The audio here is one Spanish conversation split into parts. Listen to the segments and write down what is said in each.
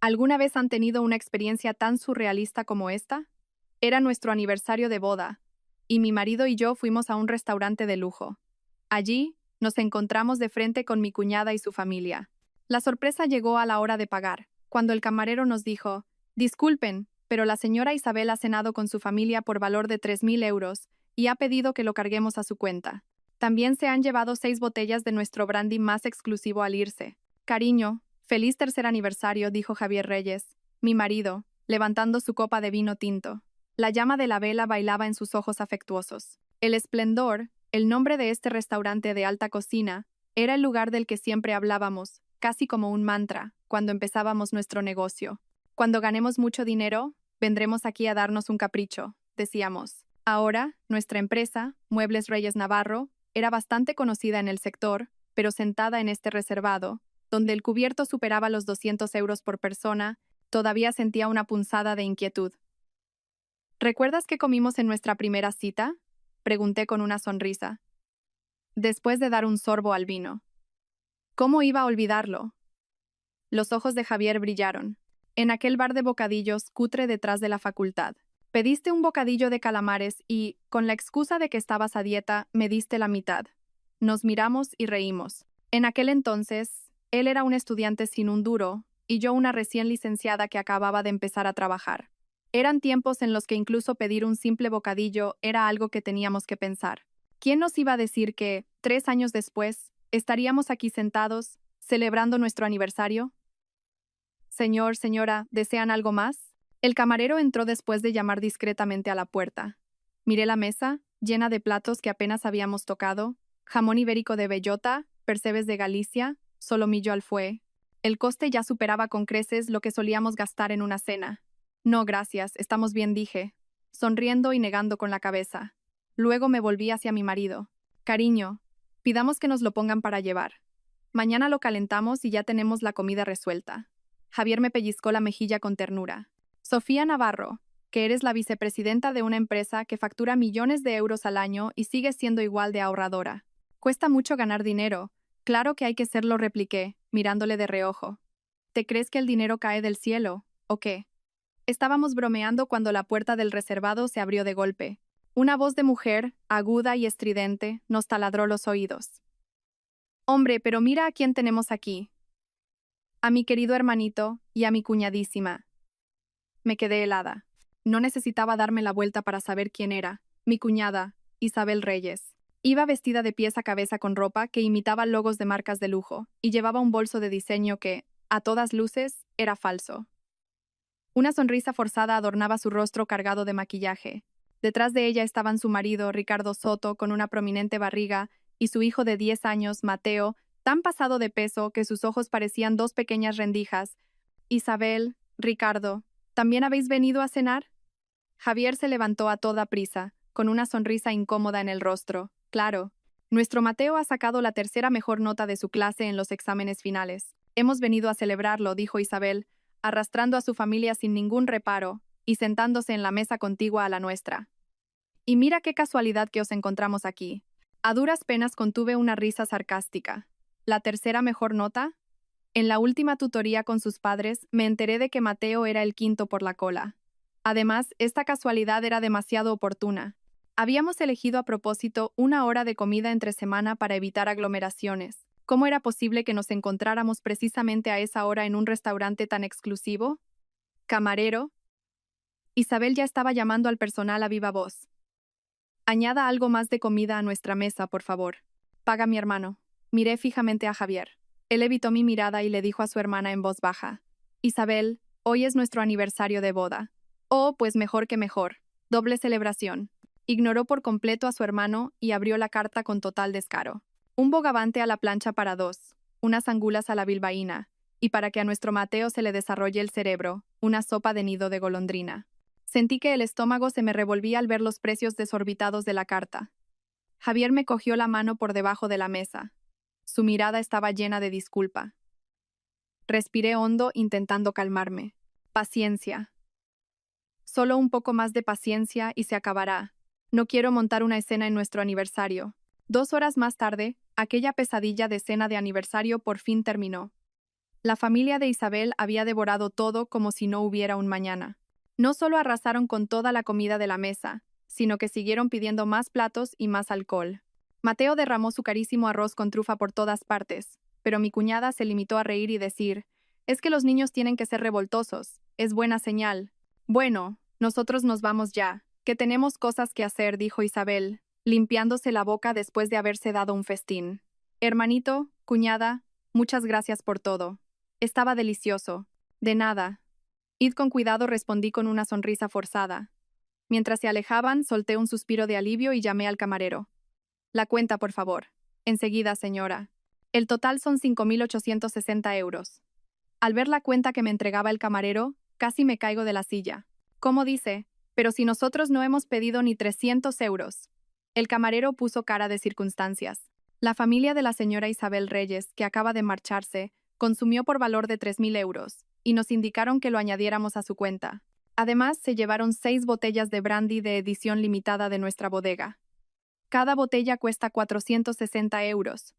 ¿Alguna vez han tenido una experiencia tan surrealista como esta? Era nuestro aniversario de boda, y mi marido y yo fuimos a un restaurante de lujo. Allí, nos encontramos de frente con mi cuñada y su familia. La sorpresa llegó a la hora de pagar, cuando el camarero nos dijo: disculpen, pero la señora Isabel ha cenado con su familia por valor de 3.000 euros y ha pedido que lo carguemos a su cuenta. También se han llevado 6 botellas de nuestro brandy más exclusivo al irse. Cariño, feliz tercer aniversario, dijo Javier Reyes, mi marido, levantando su copa de vino tinto. La llama de la vela bailaba en sus ojos afectuosos. El Esplendor, el nombre de este restaurante de alta cocina, era el lugar del que siempre hablábamos, casi como un mantra, cuando empezábamos nuestro negocio. Cuando ganemos mucho dinero, vendremos aquí a darnos un capricho, decíamos. Ahora, nuestra empresa, Muebles Reyes Navarro, era bastante conocida en el sector, pero sentada en este reservado, donde el cubierto superaba los 200 euros por persona, todavía sentía una punzada de inquietud. ¿Recuerdas qué comimos en nuestra primera cita? Pregunté con una sonrisa, después de dar un sorbo al vino. ¿Cómo iba a olvidarlo? Los ojos de Javier brillaron. En aquel bar de bocadillos cutre detrás de la facultad. Pediste un bocadillo de calamares y, con la excusa de que estabas a dieta, me diste la mitad. Nos miramos y reímos. En aquel entonces, él era un estudiante sin un duro, y yo una recién licenciada que acababa de empezar a trabajar. Eran tiempos en los que incluso pedir un simple bocadillo era algo que teníamos que pensar. ¿Quién nos iba a decir que, 3 años después, estaríamos aquí sentados, celebrando nuestro aniversario? Señor, señora, ¿desean algo más? El camarero entró después de llamar discretamente a la puerta. Miré la mesa, llena de platos que apenas habíamos tocado: jamón ibérico de bellota, percebes de Galicia, solomillo al fue. El coste ya superaba con creces lo que solíamos gastar en una cena. No, gracias, estamos bien, dije, sonriendo y negando con la cabeza. Luego me volví hacia mi marido. Cariño, pidamos que nos lo pongan para llevar. Mañana lo calentamos y ya tenemos la comida resuelta. Javier me pellizcó la mejilla con ternura. Sofía Navarro, que eres la vicepresidenta de una empresa que factura millones de euros al año y sigues siendo igual de ahorradora. Cuesta mucho ganar dinero. Claro que hay que serlo, repliqué, mirándole de reojo. ¿Te crees que el dinero cae del cielo, o qué? Estábamos bromeando cuando la puerta del reservado se abrió de golpe. Una voz de mujer, aguda y estridente, nos taladró los oídos. Hombre, pero mira a quién tenemos aquí. A mi querido hermanito y a mi cuñadísima. Me quedé helada. No necesitaba darme la vuelta para saber quién era. Mi cuñada, Isabel Reyes. Iba vestida de pies a cabeza con ropa que imitaba logos de marcas de lujo, y llevaba un bolso de diseño que, a todas luces, era falso. Una sonrisa forzada adornaba su rostro cargado de maquillaje. Detrás de ella estaban su marido, Ricardo Soto, con una prominente barriga, y su hijo de 10 años, Mateo, tan pasado de peso que sus ojos parecían dos pequeñas rendijas. Isabel, Ricardo, ¿también habéis venido a cenar? Javier se levantó a toda prisa, con una sonrisa incómoda en el rostro. Claro, nuestro Mateo ha sacado la tercera mejor nota de su clase en los exámenes finales. Hemos venido a celebrarlo, dijo Isabel, arrastrando a su familia sin ningún reparo y sentándose en la mesa contigua a la nuestra. Y mira qué casualidad que os encontramos aquí. A duras penas contuve una risa sarcástica. ¿La tercera mejor nota? En la última tutoría con sus padres me enteré de que Mateo era el quinto por la cola. Además, esta casualidad era demasiado oportuna. Habíamos elegido a propósito una hora de comida entre semana para evitar aglomeraciones. ¿Cómo era posible que nos encontráramos precisamente a esa hora en un restaurante tan exclusivo? Camarero. Isabel ya estaba llamando al personal a viva voz. Añada algo más de comida a nuestra mesa, por favor. Paga mi hermano. Miré fijamente a Javier. Él evitó mi mirada y le dijo a su hermana en voz baja: Isabel, hoy es nuestro aniversario de boda. Oh, pues mejor que mejor. Doble celebración. Ignoró por completo a su hermano y abrió la carta con total descaro. Un bogavante a la plancha para dos, unas angulas a la bilbaína, y para que a nuestro Mateo se le desarrolle el cerebro, una sopa de nido de golondrina. Sentí que el estómago se me revolvía al ver los precios desorbitados de la carta. Javier me cogió la mano por debajo de la mesa. Su mirada estaba llena de disculpa. Respiré hondo intentando calmarme. Paciencia. Solo un poco más de paciencia y se acabará. No quiero montar una escena en nuestro aniversario. 2 horas más tarde, aquella pesadilla de cena de aniversario por fin terminó. La familia de Isabel había devorado todo como si no hubiera un mañana. No solo arrasaron con toda la comida de la mesa, sino que siguieron pidiendo más platos y más alcohol. Mateo derramó su carísimo arroz con trufa por todas partes, pero mi cuñada se limitó a reír y decir, «Es que los niños tienen que ser revoltosos, es buena señal». «Bueno, nosotros nos vamos ya, que tenemos cosas que hacer», dijo Isabel, limpiándose la boca después de haberse dado un festín. «Hermanito, cuñada, muchas gracias por todo. Estaba delicioso». «De nada». «Id con cuidado», respondí con una sonrisa forzada. Mientras se alejaban, solté un suspiro de alivio y llamé al camarero. «La cuenta, por favor». «Enseguida, señora». «El total son 5.860 euros». Al ver la cuenta que me entregaba el camarero, casi me caigo de la silla. «¿Cómo dice? Pero si nosotros no hemos pedido ni 300 euros». El camarero puso cara de circunstancias. La familia de la señora Isabel Reyes, que acaba de marcharse, consumió por valor de 3.000 euros, y nos indicaron que lo añadiéramos a su cuenta. Además, se llevaron 6 botellas de brandy de edición limitada de nuestra bodega. Cada botella cuesta 460 euros.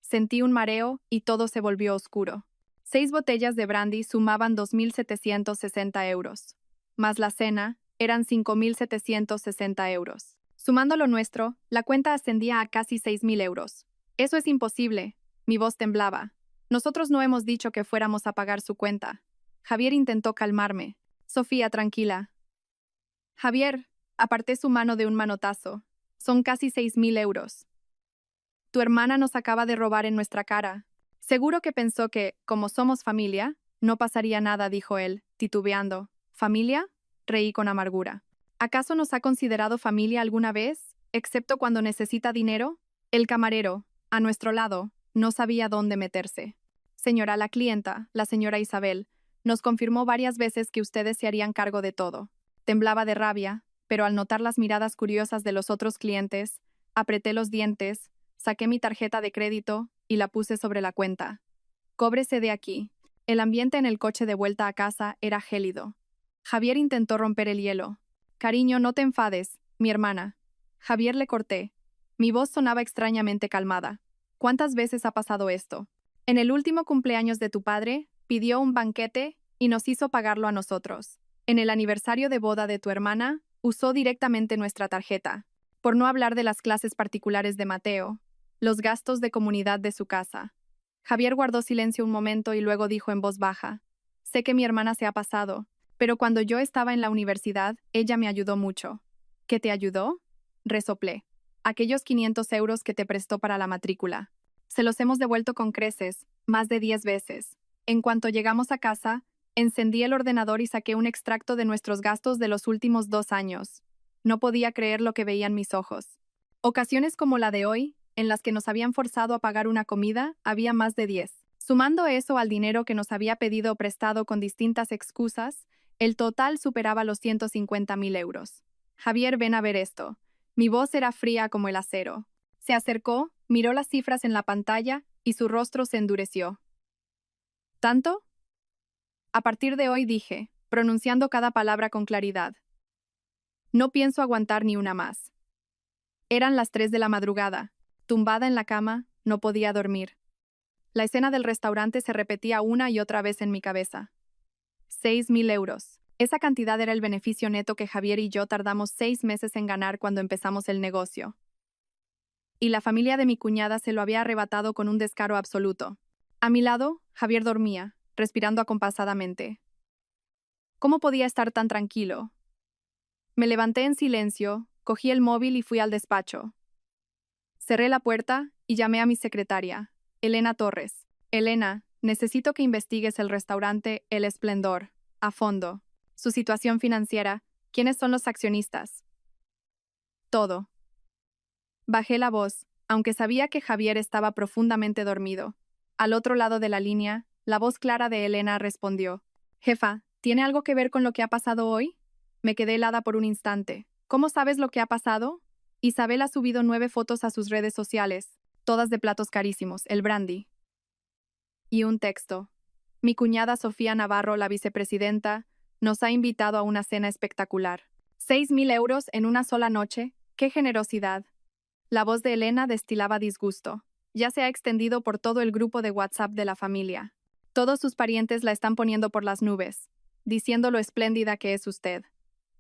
Sentí un mareo y todo se volvió oscuro. 6 botellas de brandy sumaban 2.760 euros. Más la cena, eran 5.760 euros. Sumando lo nuestro, la cuenta ascendía a casi 6.000 euros. «Eso es imposible». Mi voz temblaba. «Nosotros no hemos dicho que fuéramos a pagar su cuenta». Javier intentó calmarme. «Sofía, tranquila». «Javier», aparté su mano de un manotazo. «Son casi 6.000 euros. Tu hermana nos acaba de robar en nuestra cara». «Seguro que pensó que, como somos familia, no pasaría nada», dijo él, titubeando. «¿Familia?», reí con amargura. «¿Acaso nos ha considerado familia alguna vez, excepto cuando necesita dinero?» El camarero, a nuestro lado, no sabía dónde meterse. «Señora, la clienta, la señora Isabel, nos confirmó varias veces que ustedes se harían cargo de todo». Temblaba de rabia, pero al notar las miradas curiosas de los otros clientes, apreté los dientes, saqué mi tarjeta de crédito y la puse sobre la cuenta. «Cóbrese de aquí». El ambiente en el coche de vuelta a casa era gélido. Javier intentó romper el hielo. «Cariño, no te enfades, mi hermana». Javier le corté. Mi voz sonaba extrañamente calmada. «¿Cuántas veces ha pasado esto? En el último cumpleaños de tu padre, pidió un banquete y nos hizo pagarlo a nosotros. En el aniversario de boda de tu hermana, usó directamente nuestra tarjeta. Por no hablar de las clases particulares de Mateo, los gastos de comunidad de su casa». Javier guardó silencio un momento y luego dijo en voz baja, «Sé que mi hermana se ha pasado, pero cuando yo estaba en la universidad, ella me ayudó mucho». «¿Qué te ayudó?», resoplé. «Aquellos 500 euros que te prestó para la matrícula. Se los hemos devuelto con creces, más de 10 veces. En cuanto llegamos a casa, encendí el ordenador y saqué un extracto de nuestros gastos de los últimos 2 años. No podía creer lo que veían mis ojos. Ocasiones como la de hoy, en las que nos habían forzado a pagar una comida, había más de 10. Sumando eso al dinero que nos había pedido prestado con distintas excusas, el total superaba los 150.000 euros. «Javier, ven a ver esto». Mi voz era fría como el acero. Se acercó, miró las cifras en la pantalla y su rostro se endureció. «¿Tanto?». «A partir de hoy», dije, pronunciando cada palabra con claridad. «No pienso aguantar ni una más». Eran las 3 de la madrugada. Tumbada en la cama, no podía dormir. La escena del restaurante se repetía una y otra vez en mi cabeza. 6.000 euros. Esa cantidad era el beneficio neto que Javier y yo tardamos 6 meses en ganar cuando empezamos el negocio. Y la familia de mi cuñada se lo había arrebatado con un descaro absoluto. A mi lado, Javier dormía, respirando acompasadamente. ¿Cómo podía estar tan tranquilo? Me levanté en silencio, cogí el móvil y fui al despacho. Cerré la puerta y llamé a mi secretaria, Elena Torres. «Elena, necesito que investigues el restaurante El Esplendor, a fondo. Su situación financiera, quiénes son los accionistas. Todo». Bajé la voz, aunque sabía que Javier estaba profundamente dormido. Al otro lado de la línea, la voz clara de Elena respondió. «Jefa, ¿tiene algo que ver con lo que ha pasado hoy?». Me quedé helada por un instante. «¿Cómo sabes lo que ha pasado?». Isabel ha subido 9 fotos a sus redes sociales, todas de platos carísimos, el brandy. Y un texto. «Mi cuñada Sofía Navarro, la vicepresidenta, nos ha invitado a una cena espectacular. 6.000 euros en una sola noche. ¡Qué generosidad!». La voz de Elena destilaba disgusto. Ya se ha extendido por todo el grupo de WhatsApp de la familia. Todos sus parientes la están poniendo por las nubes, diciendo lo espléndida que es usted.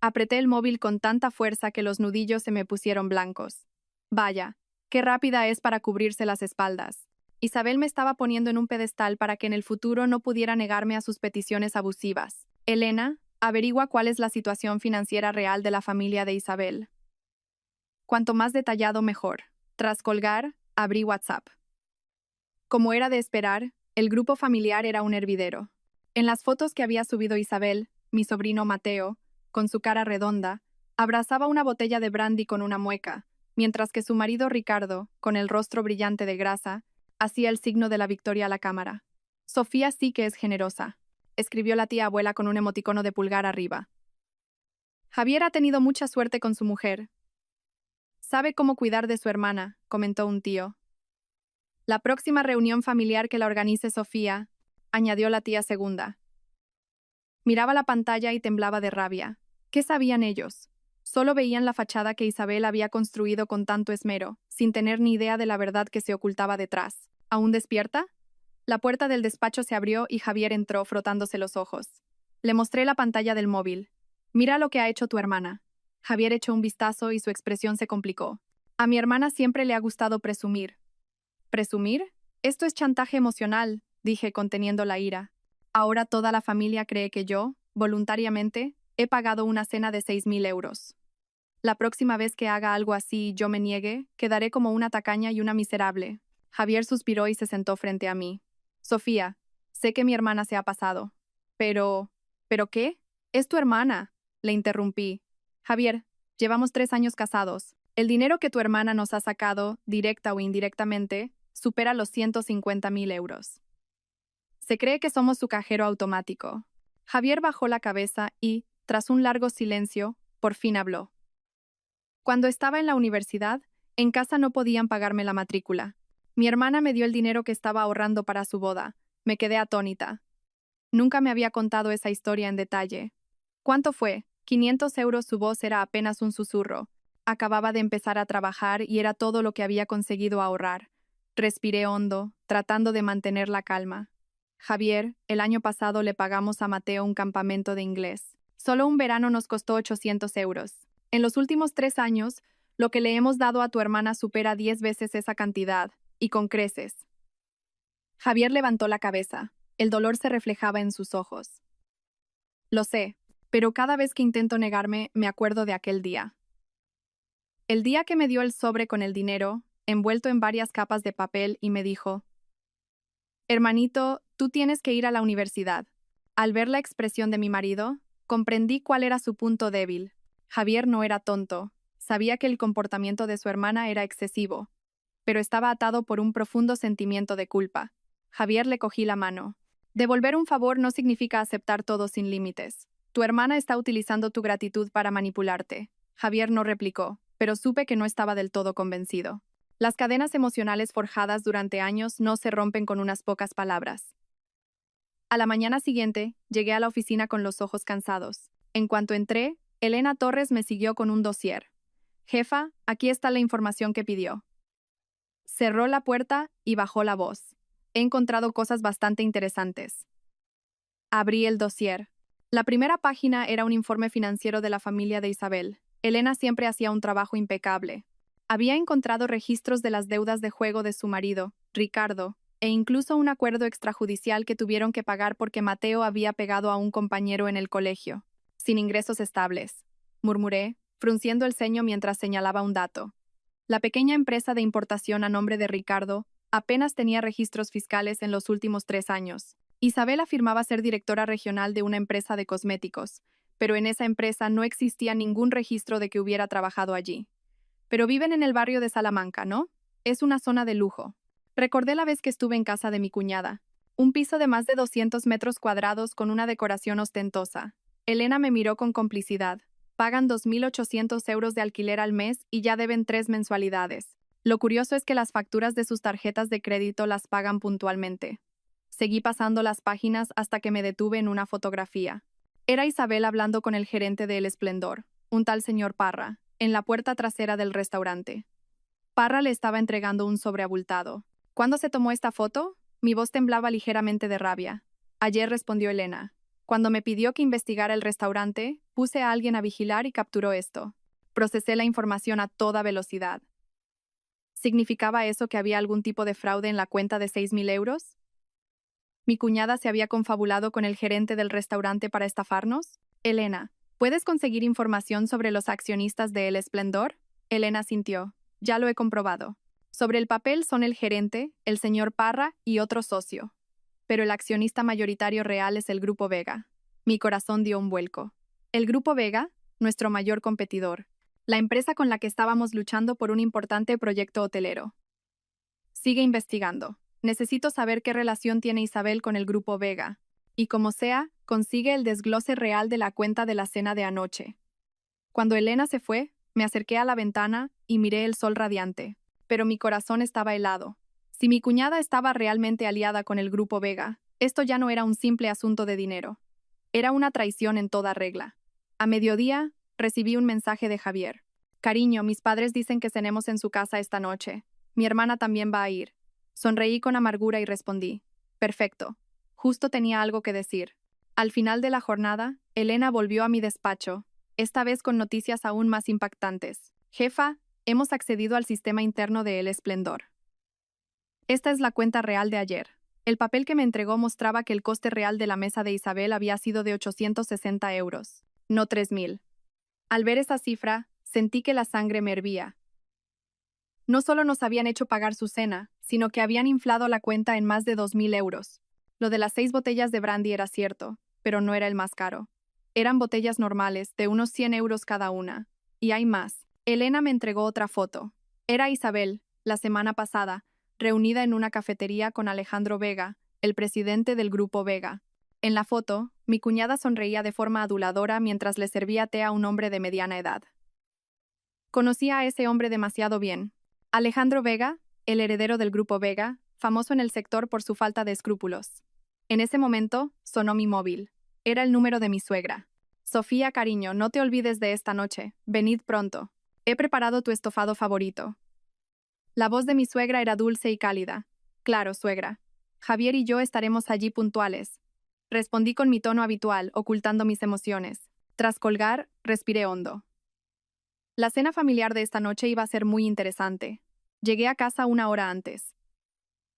Apreté el móvil con tanta fuerza que los nudillos se me pusieron blancos. Vaya, qué rápida es para cubrirse las espaldas. Isabel me estaba poniendo en un pedestal para que en el futuro no pudiera negarme a sus peticiones abusivas. Elena, averigua cuál es la situación financiera real de la familia de Isabel. Cuanto más detallado, mejor. Tras colgar, abrí WhatsApp. Como era de esperar, el grupo familiar era un hervidero. En las fotos que había subido Isabel, mi sobrino Mateo, con su cara redonda, abrazaba una botella de brandy con una mueca, mientras que su marido Ricardo, con el rostro brillante de grasa, hacía el signo de la victoria a la cámara. Sofía sí que es generosa, escribió la tía abuela con un emoticono de pulgar arriba. Javier ha tenido mucha suerte con su mujer. Sabe cómo cuidar de su hermana, comentó un tío. La próxima reunión familiar que la organice Sofía, añadió la tía segunda. Miraba la pantalla y temblaba de rabia. ¿Qué sabían ellos? Solo veían la fachada que Isabel había construido con tanto esmero, sin tener ni idea de la verdad que se ocultaba detrás. ¿Aún despierta? La puerta del despacho se abrió y Javier entró frotándose los ojos. Le mostré la pantalla del móvil. Mira lo que ha hecho tu hermana. Javier echó un vistazo y su expresión se complicó. A mi hermana siempre le ha gustado presumir. ¿Presumir? Esto es chantaje emocional, dije conteniendo la ira. Ahora toda la familia cree que yo, voluntariamente, he pagado una cena de 6.000 euros. La próxima vez que haga algo así y yo me niegue, quedaré como una tacaña y una miserable. Javier suspiró y se sentó frente a mí. Sofía, sé que mi hermana se ha pasado. ¿Pero qué? Es tu hermana, le interrumpí. Javier, llevamos 3 años casados. El dinero que tu hermana nos ha sacado, directa o indirectamente, supera los 150.000 euros. Se cree que somos su cajero automático. Javier bajó la cabeza y, tras un largo silencio, por fin habló. Cuando estaba en la universidad, en casa no podían pagarme la matrícula. Mi hermana me dio el dinero que estaba ahorrando para su boda. Me quedé atónita. Nunca me había contado esa historia en detalle. ¿Cuánto fue? 500 euros. Su voz era apenas un susurro. Acababa de empezar a trabajar y era todo lo que había conseguido ahorrar. Respiré hondo, tratando de mantener la calma. Javier, el año pasado le pagamos a Mateo un campamento de inglés. Solo un verano nos costó 800 euros. En los últimos 3 años, lo que le hemos dado a tu hermana supera 10 veces esa cantidad, y con creces. Javier levantó la cabeza. El dolor se reflejaba en sus ojos. Lo sé, pero cada vez que intento negarme, me acuerdo de aquel día. El día que me dio el sobre con el dinero, envuelto en varias capas de papel, y me dijo: «Hermanito, tú tienes que ir a la universidad». Al ver la expresión de mi marido, comprendí cuál era su punto débil. Javier no era tonto. Sabía que el comportamiento de su hermana era excesivo, pero estaba atado por un profundo sentimiento de culpa. Javier le cogí la mano. Devolver un favor no significa aceptar todo sin límites. Tu hermana está utilizando tu gratitud para manipularte. Javier no replicó, pero supe que no estaba del todo convencido. Las cadenas emocionales forjadas durante años no se rompen con unas pocas palabras. A la mañana siguiente, llegué a la oficina con los ojos cansados. En cuanto entré, Elena Torres me siguió con un dossier. «Jefa, aquí está la información que pidió». Cerró la puerta y bajó la voz. He encontrado cosas bastante interesantes. Abrí el dossier. La primera página era un informe financiero de la familia de Isabel. Elena siempre hacía un trabajo impecable. Había encontrado registros de las deudas de juego de su marido, Ricardo, e incluso un acuerdo extrajudicial que tuvieron que pagar porque Mateo había pegado a un compañero en el colegio. Sin ingresos estables, murmuré, frunciendo el ceño mientras señalaba un dato. La pequeña empresa de importación a nombre de Ricardo apenas tenía registros fiscales en los últimos 3 años. Isabel afirmaba ser directora regional de una empresa de cosméticos, pero en esa empresa no existía ningún registro de que hubiera trabajado allí. Pero viven en el barrio de Salamanca, ¿no? Es una zona de lujo. Recordé la vez que estuve en casa de mi cuñada. Un piso de más de 200 metros cuadrados con una decoración ostentosa. Elena me miró con complicidad. Pagan 2.800 euros de alquiler al mes y ya deben 3 mensualidades. Lo curioso es que las facturas de sus tarjetas de crédito las pagan puntualmente. Seguí pasando las páginas hasta que me detuve en una fotografía. Era Isabel hablando con el gerente de El Esplendor, un tal señor Parra, en la puerta trasera del restaurante. Parra le estaba entregando un sobre abultado. «¿Cuándo se tomó esta foto?», Mi voz temblaba ligeramente de rabia. Ayer, respondió Elena. Cuando me pidió que investigara el restaurante, puse a alguien a vigilar y capturó esto. Procesé la información a toda velocidad. ¿Significaba eso que había algún tipo de fraude en la cuenta de 6.000 euros? ¿Mi cuñada se había confabulado con el gerente del restaurante para estafarnos? Elena, ¿puedes conseguir información sobre los accionistas de El Esplendor? Elena sintió. Ya lo he comprobado. Sobre el papel son el gerente, el señor Parra y otro socio. Pero el accionista mayoritario real es el Grupo Vega. Mi corazón dio un vuelco. El Grupo Vega, nuestro mayor competidor. La empresa con la que estábamos luchando por un importante proyecto hotelero. Sigue investigando. Necesito saber qué relación tiene Isabel con el Grupo Vega. Y como sea, consigue el desglose real de la cuenta de la cena de anoche. Cuando Elena se fue, me acerqué a la ventana y miré el sol radiante. Pero mi corazón estaba helado. Si mi cuñada estaba realmente aliada con el Grupo Vega, esto ya no era un simple asunto de dinero. Era una traición en toda regla. A mediodía, recibí un mensaje de Javier. Cariño, mis padres dicen que cenemos en su casa esta noche. Mi hermana también va a ir. Sonreí con amargura y respondí. Perfecto. Justo tenía algo que decir. Al final de la jornada, Elena volvió a mi despacho, esta vez con noticias aún más impactantes. Jefa, hemos accedido al sistema interno de El Esplendor. Esta es la cuenta real de ayer. El papel que me entregó mostraba que el coste real de la mesa de Isabel había sido de 860 euros, no 3.000. Al ver esa cifra, sentí que la sangre me hervía. No solo nos habían hecho pagar su cena, sino que habían inflado la cuenta en más de 2.000 euros. Lo de las 6 botellas de brandy era cierto, pero no era el más caro. Eran botellas normales, de unos 100 euros cada una. Y hay más. Elena me entregó otra foto. Era Isabel, la semana pasada, reunida en una cafetería con Alejandro Vega, el presidente del Grupo Vega. En la foto, mi cuñada sonreía de forma aduladora mientras le servía té a un hombre de mediana edad. Conocía a ese hombre demasiado bien. Alejandro Vega, el heredero del Grupo Vega, famoso en el sector por su falta de escrúpulos. En ese momento, sonó mi móvil. Era el número de mi suegra. Sofía, cariño, no te olvides de esta noche. Venid pronto. He preparado tu estofado favorito. La voz de mi suegra era dulce y cálida. Claro, suegra. Javier y yo estaremos allí puntuales. Respondí con mi tono habitual, ocultando mis emociones. Tras colgar, respiré hondo. La cena familiar de esta noche iba a ser muy interesante. Llegué a casa una hora antes.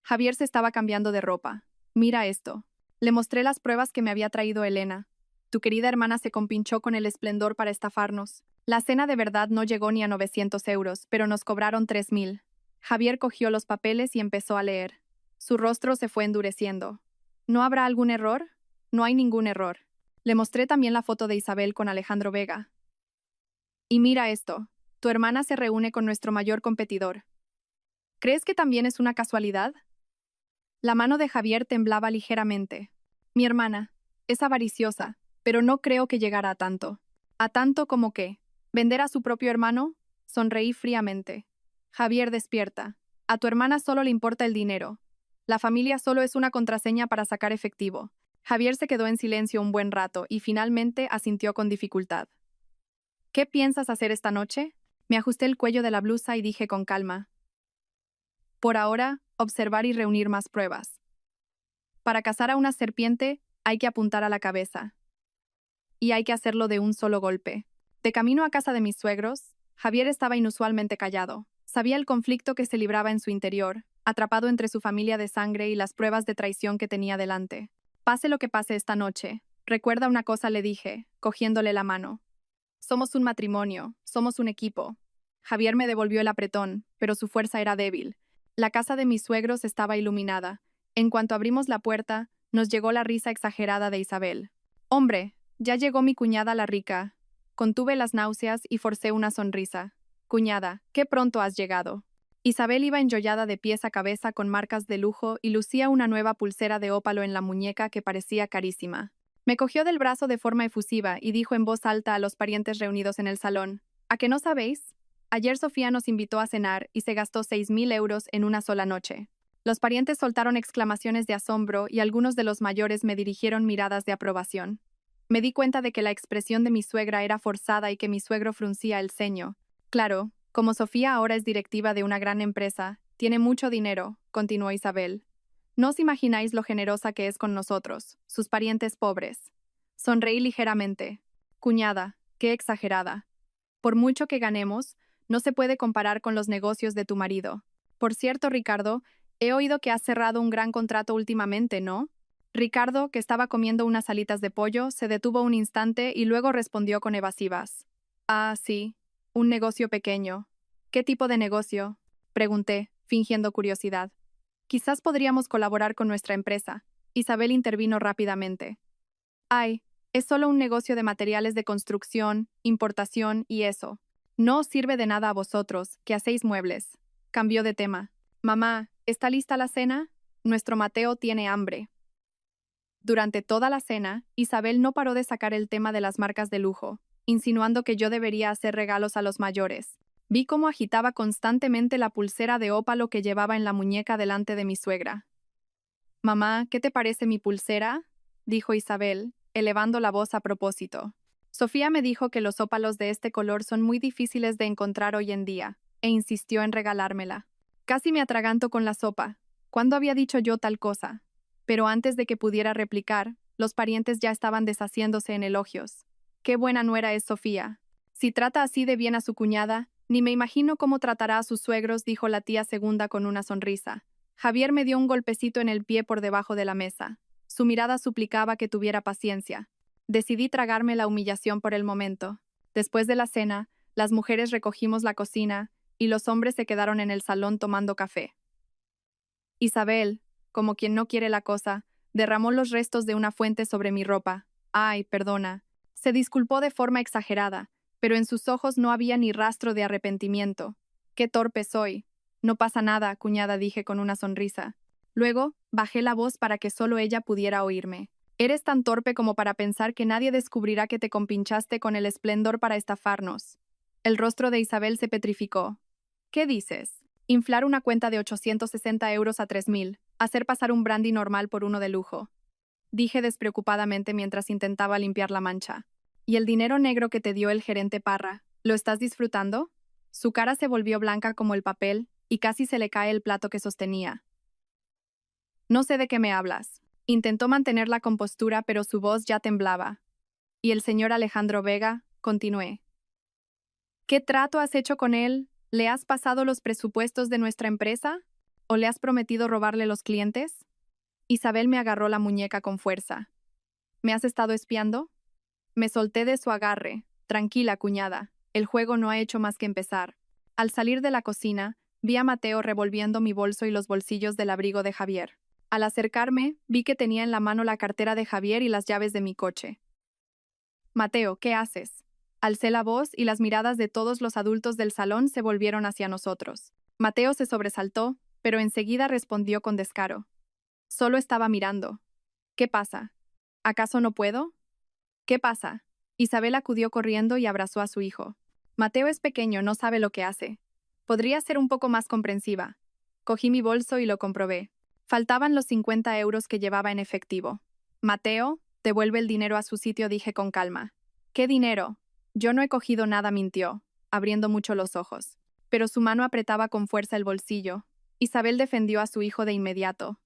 Javier se estaba cambiando de ropa. Mira esto. Le mostré las pruebas que me había traído Elena. Tu querida hermana se compinchó con El Esplendor para estafarnos. La cena de verdad no llegó ni a 900 euros, pero nos cobraron 3.000. Javier cogió los papeles y empezó a leer. Su rostro se fue endureciendo. ¿No habrá algún error? No hay ningún error. Le mostré también la foto de Isabel con Alejandro Vega. Y mira esto. Tu hermana se reúne con nuestro mayor competidor. ¿Crees que también es una casualidad? La mano de Javier temblaba ligeramente. Mi hermana. Es avariciosa, pero no creo que llegara a tanto. ¿A tanto como qué? ¿Vender a su propio hermano? Sonreí fríamente. Javier, despierta. A tu hermana solo le importa el dinero. La familia solo es una contraseña para sacar efectivo. Javier se quedó en silencio un buen rato y finalmente asintió con dificultad. ¿Qué piensas hacer esta noche? Me ajusté el cuello de la blusa y dije con calma. Por ahora, observar y reunir más pruebas. Para cazar a una serpiente, hay que apuntar a la cabeza. Y hay que hacerlo de un solo golpe. De camino a casa de mis suegros, Javier estaba inusualmente callado. Sabía el conflicto que se libraba en su interior, atrapado entre su familia de sangre y las pruebas de traición que tenía delante. Pase lo que pase esta noche, recuerda una cosa, le dije, cogiéndole la mano. Somos un matrimonio, somos un equipo. Javier me devolvió el apretón, pero su fuerza era débil. La casa de mis suegros estaba iluminada. En cuanto abrimos la puerta, nos llegó la risa exagerada de Isabel. Hombre, ya llegó mi cuñada la rica. Contuve las náuseas y forcé una sonrisa. Cuñada, qué pronto has llegado. Isabel iba enjollada de pies a cabeza con marcas de lujo y lucía una nueva pulsera de ópalo en la muñeca que parecía carísima. Me cogió del brazo de forma efusiva y dijo en voz alta a los parientes reunidos en el salón. ¿A que no sabéis? Ayer Sofía nos invitó a cenar y se gastó 6.000 euros en una sola noche. Los parientes soltaron exclamaciones de asombro y algunos de los mayores me dirigieron miradas de aprobación. Me di cuenta de que la expresión de mi suegra era forzada y que mi suegro fruncía el ceño. Claro, como Sofía ahora es directiva de una gran empresa, tiene mucho dinero, continuó Isabel. No os imagináis lo generosa que es con nosotros, sus parientes pobres. Sonreí ligeramente. Cuñada, qué exagerada. Por mucho que ganemos, no se puede comparar con los negocios de tu marido. Por cierto, Ricardo, he oído que has cerrado un gran contrato últimamente, ¿no? Ricardo, que estaba comiendo unas alitas de pollo, se detuvo un instante y luego respondió con evasivas. Ah, sí, un negocio pequeño. ¿Qué tipo de negocio? Pregunté, fingiendo curiosidad. Quizás podríamos colaborar con nuestra empresa. Isabel intervino rápidamente. Ay, es solo un negocio de materiales de construcción, importación y eso. No os sirve de nada a vosotros, que hacéis muebles. Cambió de tema. Mamá, ¿está lista la cena? Nuestro Mateo tiene hambre. Durante toda la cena, Isabel no paró de sacar el tema de las marcas de lujo, insinuando que yo debería hacer regalos a los mayores. Vi cómo agitaba constantemente la pulsera de ópalo que llevaba en la muñeca delante de mi suegra. Mamá, ¿qué te parece mi pulsera? Dijo Isabel, elevando la voz a propósito. Sofía me dijo que los ópalos de este color son muy difíciles de encontrar hoy en día, e insistió en regalármela. Casi me atraganto con la sopa. ¿Cuándo había dicho yo tal cosa? Pero antes de que pudiera replicar, los parientes ya estaban deshaciéndose en elogios. Qué buena nuera es Sofía. Si trata así de bien a su cuñada, ni me imagino cómo tratará a sus suegros, dijo la tía segunda con una sonrisa. Javier me dio un golpecito en el pie por debajo de la mesa. Su mirada suplicaba que tuviera paciencia. Decidí tragarme la humillación por el momento. Después de la cena, las mujeres recogimos la cocina y los hombres se quedaron en el salón tomando café. Isabel, como quien no quiere la cosa, derramó los restos de una fuente sobre mi ropa. Ay, perdona. Se disculpó de forma exagerada, pero en sus ojos no había ni rastro de arrepentimiento. Qué torpe soy. No pasa nada, cuñada, dije con una sonrisa. Luego, bajé la voz para que solo ella pudiera oírme. Eres tan torpe como para pensar que nadie descubrirá que te compinchaste con el esplendor para estafarnos. El rostro de Isabel se petrificó. ¿Qué dices? Inflar una cuenta de 860 euros a 3.000, hacer pasar un brandy normal por uno de lujo. Dije despreocupadamente mientras intentaba limpiar la mancha. ¿Y el dinero negro que te dio el gerente Parra? ¿Lo estás disfrutando? Su cara se volvió blanca como el papel y casi se le cae el plato que sostenía. No sé de qué me hablas. Intentó mantener la compostura, pero su voz ya temblaba. ¿Y el señor Alejandro Vega? Continué. ¿Qué trato has hecho con él? ¿Le has pasado los presupuestos de nuestra empresa? ¿O le has prometido robarle los clientes? Isabel me agarró la muñeca con fuerza. ¿Me has estado espiando? Me solté de su agarre. Tranquila, cuñada. El juego no ha hecho más que empezar. Al salir de la cocina, vi a Mateo revolviendo mi bolso y los bolsillos del abrigo de Javier. Al acercarme, vi que tenía en la mano la cartera de Javier y las llaves de mi coche. Mateo, ¿qué haces? Alcé la voz y las miradas de todos los adultos del salón se volvieron hacia nosotros. Mateo se sobresaltó, pero enseguida respondió con descaro. Solo estaba mirando. ¿Qué pasa? ¿Acaso no puedo? ¿Qué pasa? Isabel acudió corriendo y abrazó a su hijo. Mateo es pequeño, no sabe lo que hace. Podría ser un poco más comprensiva. Cogí mi bolso y lo comprobé. Faltaban los 50 euros que llevaba en efectivo. Mateo, devuelve el dinero a su sitio, dije con calma. ¿Qué dinero? Yo no he cogido nada, mintió, abriendo mucho los ojos. Pero su mano apretaba con fuerza el bolsillo. Isabel defendió a su hijo de inmediato.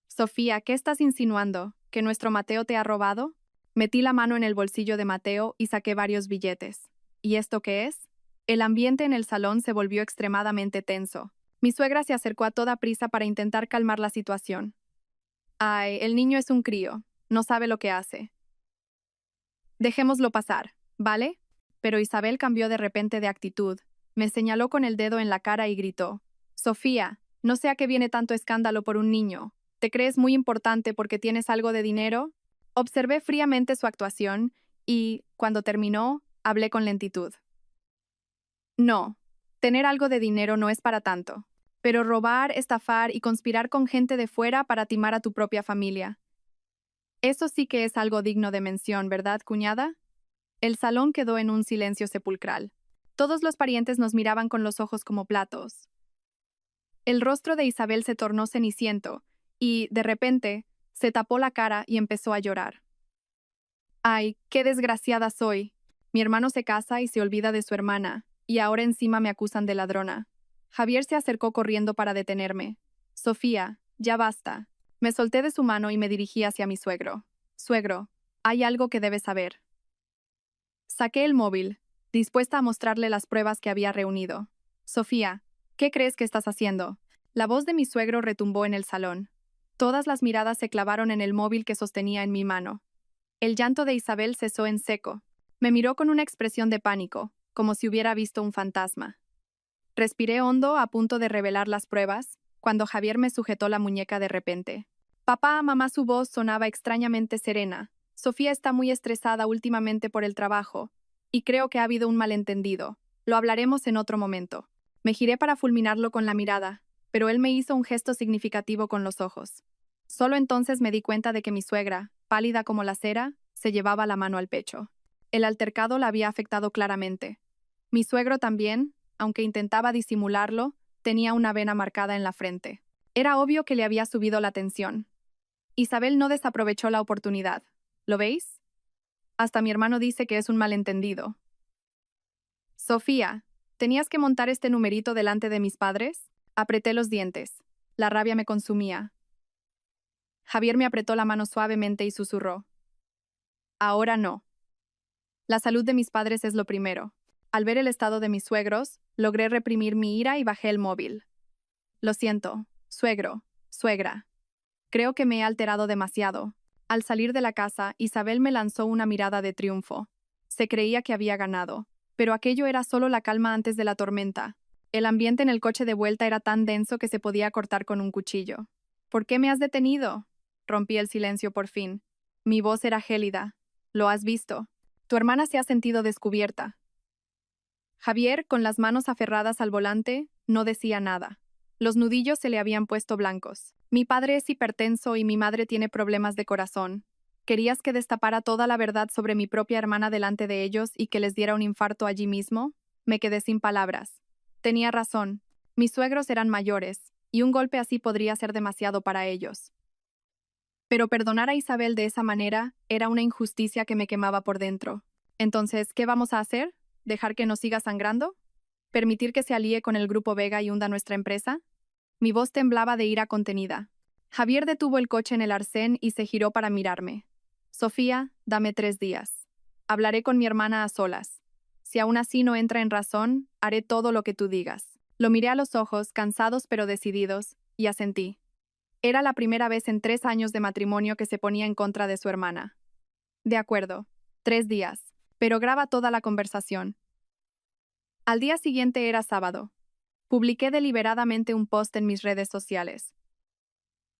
Sofía, ¿qué estás insinuando? ¿Que nuestro Mateo te ha robado? Metí la mano en el bolsillo de Mateo y saqué varios billetes. ¿Y esto qué es? El ambiente en el salón se volvió extremadamente tenso. Mi suegra se acercó a toda prisa para intentar calmar la situación. Ay, el niño es un crío. No sabe lo que hace. Dejémoslo pasar, ¿vale? Pero Isabel cambió de repente de actitud. Me señaló con el dedo en la cara y gritó. Sofía, no sé a qué viene tanto escándalo por un niño. ¿Te crees muy importante porque tienes algo de dinero? Observé fríamente su actuación y, cuando terminó, hablé con lentitud. No, tener algo de dinero no es para tanto. Pero robar, estafar y conspirar con gente de fuera para timar a tu propia familia. Eso sí que es algo digno de mención, ¿verdad, cuñada? El salón quedó en un silencio sepulcral. Todos los parientes nos miraban con los ojos como platos. El rostro de Isabel se tornó ceniciento y, de repente, se tapó la cara y empezó a llorar. Ay, qué desgraciada soy. Mi hermano se casa y se olvida de su hermana, y ahora encima me acusan de ladrona. Javier se acercó corriendo para detenerme. Sofía, ya basta. Me solté de su mano y me dirigí hacia mi suegro. Suegro, hay algo que debes saber. Saqué el móvil, dispuesta a mostrarle las pruebas que había reunido. Sofía, ¿qué crees que estás haciendo? La voz de mi suegro retumbó en el salón. Todas las miradas se clavaron en el móvil que sostenía en mi mano. El llanto de Isabel cesó en seco. Me miró con una expresión de pánico, como si hubiera visto un fantasma. Respiré hondo a punto de revelar las pruebas, cuando Javier me sujetó la muñeca de repente. Papá, mamá, su voz sonaba extrañamente serena. Sofía está muy estresada últimamente por el trabajo, y creo que ha habido un malentendido. Lo hablaremos en otro momento. Me giré para fulminarlo con la mirada, pero él me hizo un gesto significativo con los ojos. Solo entonces me di cuenta de que mi suegra, pálida como la cera, se llevaba la mano al pecho. El altercado la había afectado claramente. Mi suegro también, aunque intentaba disimularlo, tenía una vena marcada en la frente. Era obvio que le había subido la tensión. Isabel no desaprovechó la oportunidad. ¿Lo veis? Hasta mi hermano dice que es un malentendido. Sofía, ¿tenías que montar este numerito delante de mis padres? Apreté los dientes. La rabia me consumía. Javier me apretó la mano suavemente y susurró. Ahora no. La salud de mis padres es lo primero. Al ver el estado de mis suegros, logré reprimir mi ira y bajé el móvil. Lo siento, suegro, suegra. Creo que me he alterado demasiado. Al salir de la casa, Isabel me lanzó una mirada de triunfo. Se creía que había ganado, pero aquello era solo la calma antes de la tormenta. El ambiente en el coche de vuelta era tan denso que se podía cortar con un cuchillo. ¿Por qué me has detenido? Rompí el silencio por fin. Mi voz era gélida. ¿Lo has visto? Tu hermana se ha sentido descubierta. Javier, con las manos aferradas al volante, no decía nada. Los nudillos se le habían puesto blancos. Mi padre es hipertenso y mi madre tiene problemas de corazón. ¿Querías que destapara toda la verdad sobre mi propia hermana delante de ellos y que les diera un infarto allí mismo? Me quedé sin palabras. Tenía razón. Mis suegros eran mayores, y un golpe así podría ser demasiado para ellos. Pero perdonar a Isabel de esa manera era una injusticia que me quemaba por dentro. Entonces, ¿qué vamos a hacer? ¿Dejar que nos siga sangrando? ¿Permitir que se alíe con el Grupo Vega y hunda nuestra empresa? Mi voz temblaba de ira contenida. Javier detuvo el coche en el arcén y se giró para mirarme. Sofía, dame 3 días. Hablaré con mi hermana a solas. Si aún así no entra en razón, haré todo lo que tú digas. Lo miré a los ojos, cansados pero decididos, y asentí. Era la primera vez en 3 años de matrimonio que se ponía en contra de su hermana. De acuerdo, 3 días, pero graba toda la conversación. Al día siguiente era sábado. Publiqué deliberadamente un post en mis redes sociales.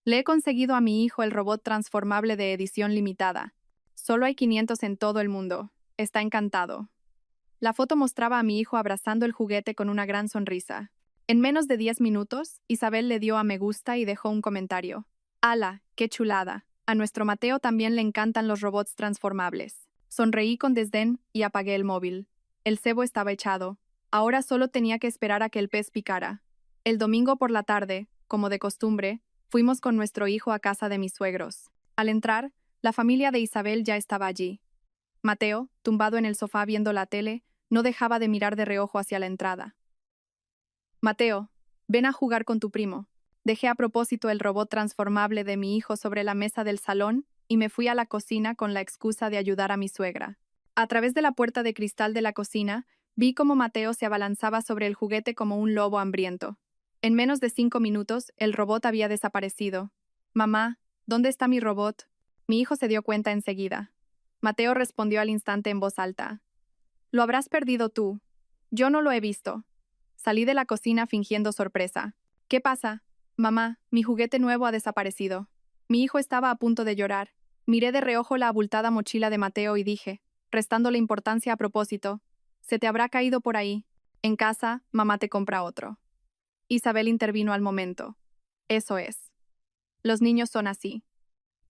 Le he conseguido a mi hijo el robot transformable de edición limitada. Solo hay 500 en todo el mundo. Está encantado. La foto mostraba a mi hijo abrazando el juguete con una gran sonrisa. En menos de 10 minutos, Isabel le dio a me gusta y dejó un comentario. ¡Hala, qué chulada! A nuestro Mateo también le encantan los robots transformables. Sonreí con desdén y apagué el móvil. El cebo estaba echado. Ahora solo tenía que esperar a que el pez picara. El domingo por la tarde, como de costumbre, fuimos con nuestro hijo a casa de mis suegros. Al entrar, la familia de Isabel ya estaba allí. Mateo, tumbado en el sofá viendo la tele, no dejaba de mirar de reojo hacia la entrada. Mateo, ven a jugar con tu primo. Dejé a propósito el robot transformable de mi hijo sobre la mesa del salón y me fui a la cocina con la excusa de ayudar a mi suegra. A través de la puerta de cristal de la cocina, vi cómo Mateo se abalanzaba sobre el juguete como un lobo hambriento. En menos de 5 minutos, el robot había desaparecido. Mamá, ¿dónde está mi robot? Mi hijo se dio cuenta enseguida. Mateo respondió al instante en voz alta. Lo habrás perdido tú. Yo no lo he visto. Salí de la cocina fingiendo sorpresa. ¿Qué pasa? Mamá, mi juguete nuevo ha desaparecido. Mi hijo estaba a punto de llorar. Miré de reojo la abultada mochila de Mateo y dije, restándole importancia a propósito, se te habrá caído por ahí. En casa, mamá te compra otro. Isabel intervino al momento. Eso es. Los niños son así.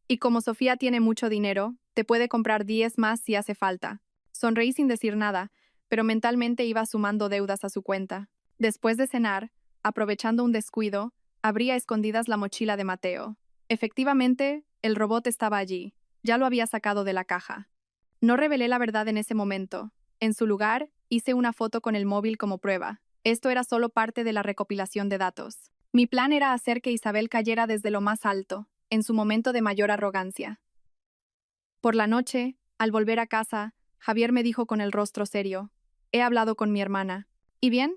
Y como Sofía tiene mucho dinero, te puede comprar 10 más si hace falta. Sonreí sin decir nada, pero mentalmente iba sumando deudas a su cuenta. Después de cenar, aprovechando un descuido, abrí a escondidas la mochila de Mateo. Efectivamente, el robot estaba allí. Ya lo había sacado de la caja. No revelé la verdad en ese momento. En su lugar, hice una foto con el móvil como prueba. Esto era solo parte de la recopilación de datos. Mi plan era hacer que Isabel cayera desde lo más alto. en su momento de mayor arrogancia. Por la noche, al volver a casa, Javier me dijo con el rostro serio: «He hablado con mi hermana. ¿Y bien?».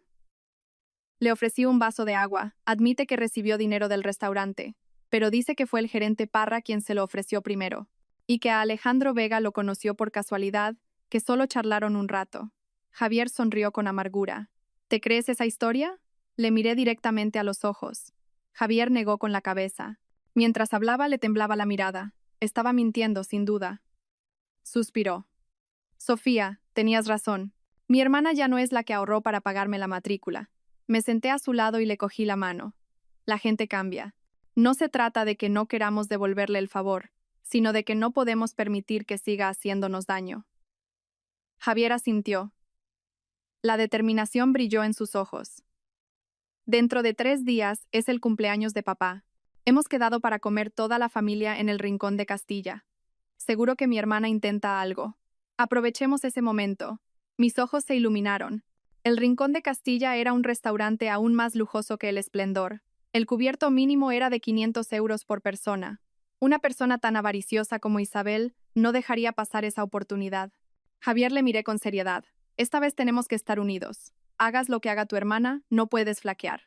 Le ofrecí un vaso de agua. Admite que recibió dinero del restaurante, pero dice que fue el gerente Parra quien se lo ofreció primero, y que a Alejandro Vega lo conoció por casualidad, que solo charlaron un rato. Javier sonrió con amargura. «¿Te crees esa historia?». Le miré directamente a los ojos. Javier negó con la cabeza. Mientras hablaba le temblaba la mirada. Estaba mintiendo, sin duda. Suspiró. «Sofía, tenías razón. Mi hermana ya no es la que ahorró para pagarme la matrícula». Me senté a su lado y le cogí la mano. La gente cambia. No se trata de que no queramos devolverle el favor, sino de que no podemos permitir que siga haciéndonos daño. Javier asintió. La determinación brilló en sus ojos. «Dentro de 3 días es el cumpleaños de papá. Hemos quedado para comer toda la familia en el Rincón de Castilla. Seguro que mi hermana intenta algo. Aprovechemos ese momento». Mis ojos se iluminaron. El Rincón de Castilla era un restaurante aún más lujoso que el Esplendor. El cubierto mínimo era de 500 euros por persona. Una persona tan avariciosa como Isabel no dejaría pasar esa oportunidad. Javier le miré con seriedad. «Esta vez tenemos que estar unidos. Hagas lo que haga tu hermana, no puedes flaquear».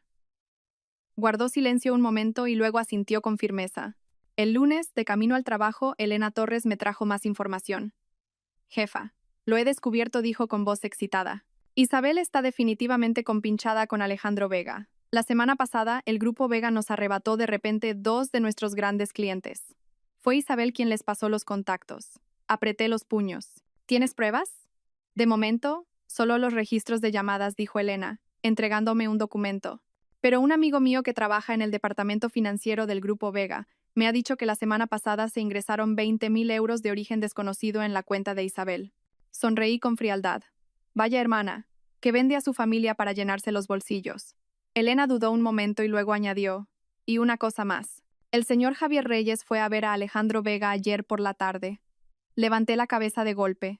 Guardó silencio un momento y luego asintió con firmeza. El lunes, de camino al trabajo, Elena Torres me trajo más información. «Jefa, lo he descubierto», dijo con voz excitada. «Isabel está definitivamente compinchada con Alejandro Vega. La semana pasada, el grupo Vega nos arrebató de repente 2 de nuestros grandes clientes. Fue Isabel quien les pasó los contactos». Apreté los puños. «¿Tienes pruebas?». «De momento, solo los registros de llamadas», dijo Elena, entregándome un documento. «Pero un amigo mío que trabaja en el departamento financiero del grupo Vega me ha dicho que la semana pasada se ingresaron 20.000 euros de origen desconocido en la cuenta de Isabel». Sonreí con frialdad. «Vaya hermana, que vende a su familia para llenarse los bolsillos». Elena dudó un momento y luego añadió: «Y una cosa más. El señor Javier Reyes fue a ver a Alejandro Vega ayer por la tarde». Levanté la cabeza de golpe.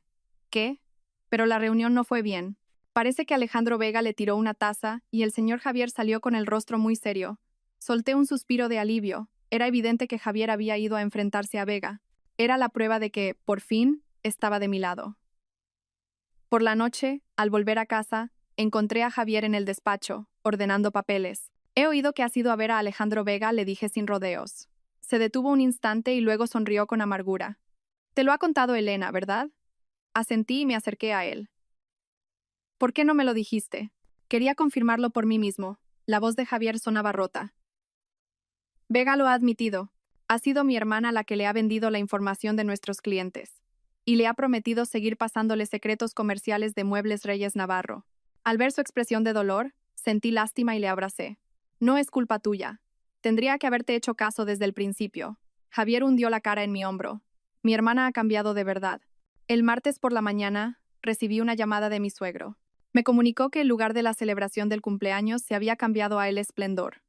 «¿Qué?». «Pero la reunión no fue bien. Parece que Alejandro Vega le tiró una taza y el señor Javier salió con el rostro muy serio». Solté un suspiro de alivio. Era evidente que Javier había ido a enfrentarse a Vega. Era la prueba de que, por fin, estaba de mi lado. Por la noche, al volver a casa, encontré a Javier en el despacho, ordenando papeles. «He oído que has ido a ver a Alejandro Vega», le dije sin rodeos. Se detuvo un instante y luego sonrió con amargura. «Te lo ha contado Elena, ¿verdad?». Asentí y me acerqué a él. «¿Por qué no me lo dijiste?». Quería confirmarlo por mí mismo. La voz de Javier sonaba rota. «Vega lo ha admitido. Ha sido mi hermana la que le ha vendido la información de nuestros clientes. Y le ha prometido seguir pasándole secretos comerciales de Muebles Reyes Navarro». Al ver su expresión de dolor, sentí lástima y le abracé. «No es culpa tuya. Tendría que haberte hecho caso desde el principio». Javier hundió la cara en mi hombro. «Mi hermana ha cambiado de verdad». El martes por la mañana, recibí una llamada de mi suegro. Me comunicó que el lugar de la celebración del cumpleaños se había cambiado a El Esplendor.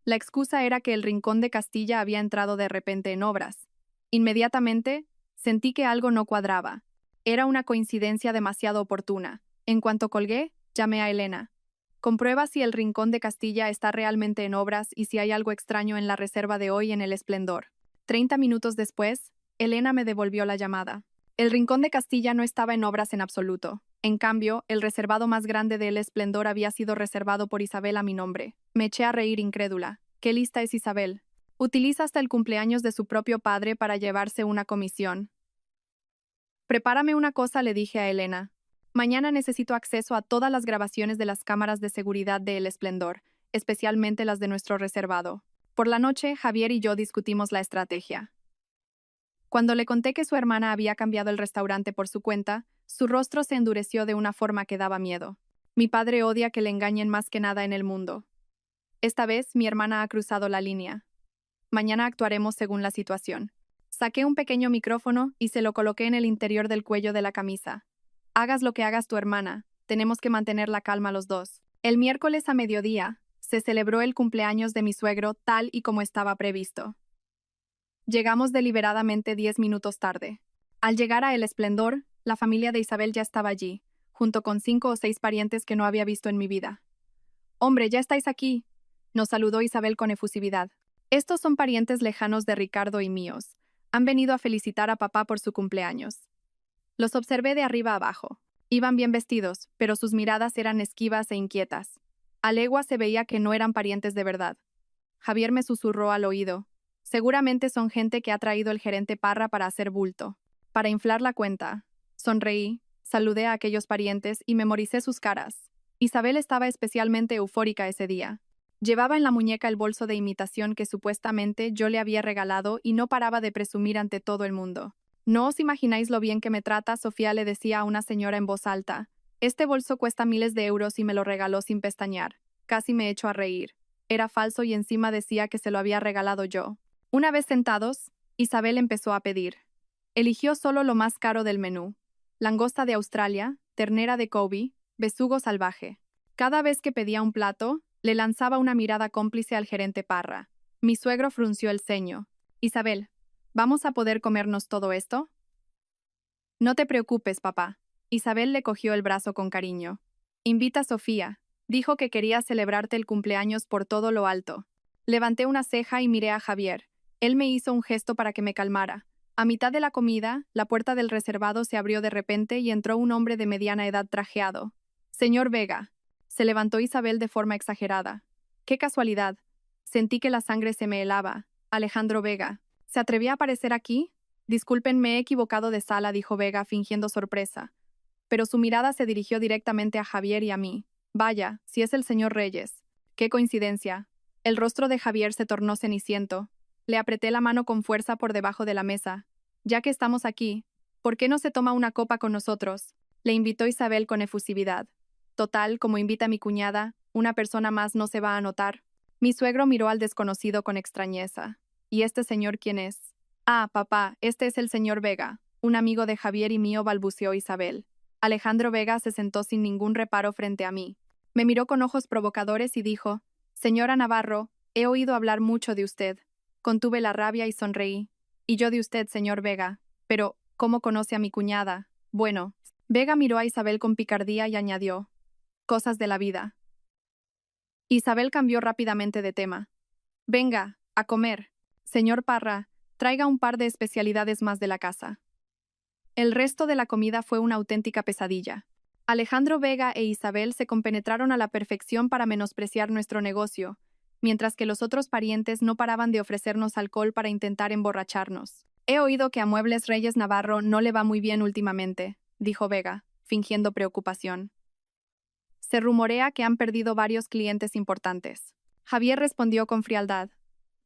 La excusa era que el Rincón de Castilla había entrado de repente en obras. Inmediatamente, sentí que algo no cuadraba. Era una coincidencia demasiado oportuna. En cuanto colgué, llamé a Elena. «Comprueba si el Rincón de Castilla está realmente en obras y si hay algo extraño en la reserva de hoy en El Esplendor». 30 minutos después, Elena me devolvió la llamada. El Rincón de Castilla no estaba en obras en absoluto. En cambio, el reservado más grande de El Esplendor había sido reservado por Isabel a mi nombre. Me eché a reír incrédula. «¿Qué lista es Isabel? Utiliza hasta el cumpleaños de su propio padre para llevarse una comisión». «Prepárame una cosa», le dije a Elena. «Mañana necesito acceso a todas las grabaciones de las cámaras de seguridad de El Esplendor, especialmente las de nuestro reservado». Por la noche, Javier y yo discutimos la estrategia. Cuando le conté que su hermana había cambiado el restaurante por su cuenta, su rostro se endureció de una forma que daba miedo. Mi padre odia que le engañen más que nada en el mundo. Esta vez, mi hermana ha cruzado la línea. Mañana actuaremos según la situación. Saqué un pequeño micrófono y se lo coloqué en el interior del cuello de la camisa. «Hagas lo que hagas tu hermana, tenemos que mantener la calma los dos». El miércoles a mediodía, se celebró el cumpleaños de mi suegro tal y como estaba previsto. Llegamos deliberadamente 10 minutos tarde. Al llegar a El Esplendor, la familia de Isabel ya estaba allí, junto con 5 o 6 parientes que no había visto en mi vida. «Hombre, ya estáis aquí», nos saludó Isabel con efusividad. Estos son parientes lejanos de Ricardo y míos. Han venido a felicitar a papá por su cumpleaños. Los observé de arriba abajo. Iban bien vestidos, pero sus miradas eran esquivas e inquietas. A legua se veía que no eran parientes de verdad. Javier me susurró al oído. Seguramente son gente que ha traído el gerente Parra para hacer bulto. Para inflar la cuenta. Sonreí, saludé a aquellos parientes y memoricé sus caras. Isabel estaba especialmente eufórica ese día. Llevaba en la muñeca el bolso de imitación que supuestamente yo le había regalado y no paraba de presumir ante todo el mundo. No os imagináis lo bien que me trata, Sofía le decía a una señora en voz alta. Este bolso cuesta miles de euros y me lo regaló sin pestañear. Casi me echó a reír. Era falso y encima decía que se lo había regalado yo. Una vez sentados, Isabel empezó a pedir. Eligió solo lo más caro del menú. Langosta de Australia, ternera de Kobe, besugo salvaje. Cada vez que pedía un plato, le lanzaba una mirada cómplice al gerente Parra. Mi suegro frunció el ceño. Isabel, ¿vamos a poder comernos todo esto? No te preocupes, papá. Isabel le cogió el brazo con cariño. Invita a Sofía. Dijo que quería celebrarte el cumpleaños por todo lo alto. Levanté una ceja y miré a Javier. Él me hizo un gesto para que me calmara. A mitad de la comida, la puerta del reservado se abrió de repente y entró un hombre de mediana edad trajeado. Señor Vega. Se levantó Isabel de forma exagerada. ¡Qué casualidad! Sentí que la sangre se me helaba. Alejandro Vega. ¿Se atrevía a aparecer aquí? Disculpen, me he equivocado de sala, dijo Vega, fingiendo sorpresa. Pero su mirada se dirigió directamente a Javier y a mí. Vaya, si es el señor Reyes. ¡Qué coincidencia! El rostro de Javier se tornó ceniciento. Le apreté la mano con fuerza por debajo de la mesa. Ya que estamos aquí, ¿por qué no se toma una copa con nosotros? Le invitó Isabel con efusividad. Total, como invita a mi cuñada, una persona más no se va a notar. Mi suegro miró al desconocido con extrañeza. ¿Y este señor quién es? Ah, papá, este es el señor Vega, un amigo de Javier y mío, balbuceó Isabel. Alejandro Vega se sentó sin ningún reparo frente a mí. Me miró con ojos provocadores y dijo, Señora Navarro, he oído hablar mucho de usted. Contuve la rabia y sonreí. Y yo de usted, señor Vega. Pero, ¿cómo conoce a mi cuñada? Bueno. Vega miró a Isabel con picardía y añadió, cosas de la vida. Isabel cambió rápidamente de tema. Venga, a comer. Señor Parra, traiga un par de especialidades más de la casa. El resto de la comida fue una auténtica pesadilla. Alejandro Vega e Isabel se compenetraron a la perfección para menospreciar nuestro negocio, mientras que los otros parientes no paraban de ofrecernos alcohol para intentar emborracharnos. He oído que a Muebles Reyes Navarro no le va muy bien últimamente, dijo Vega, fingiendo preocupación. Se rumorea que han perdido varios clientes importantes. Javier respondió con frialdad.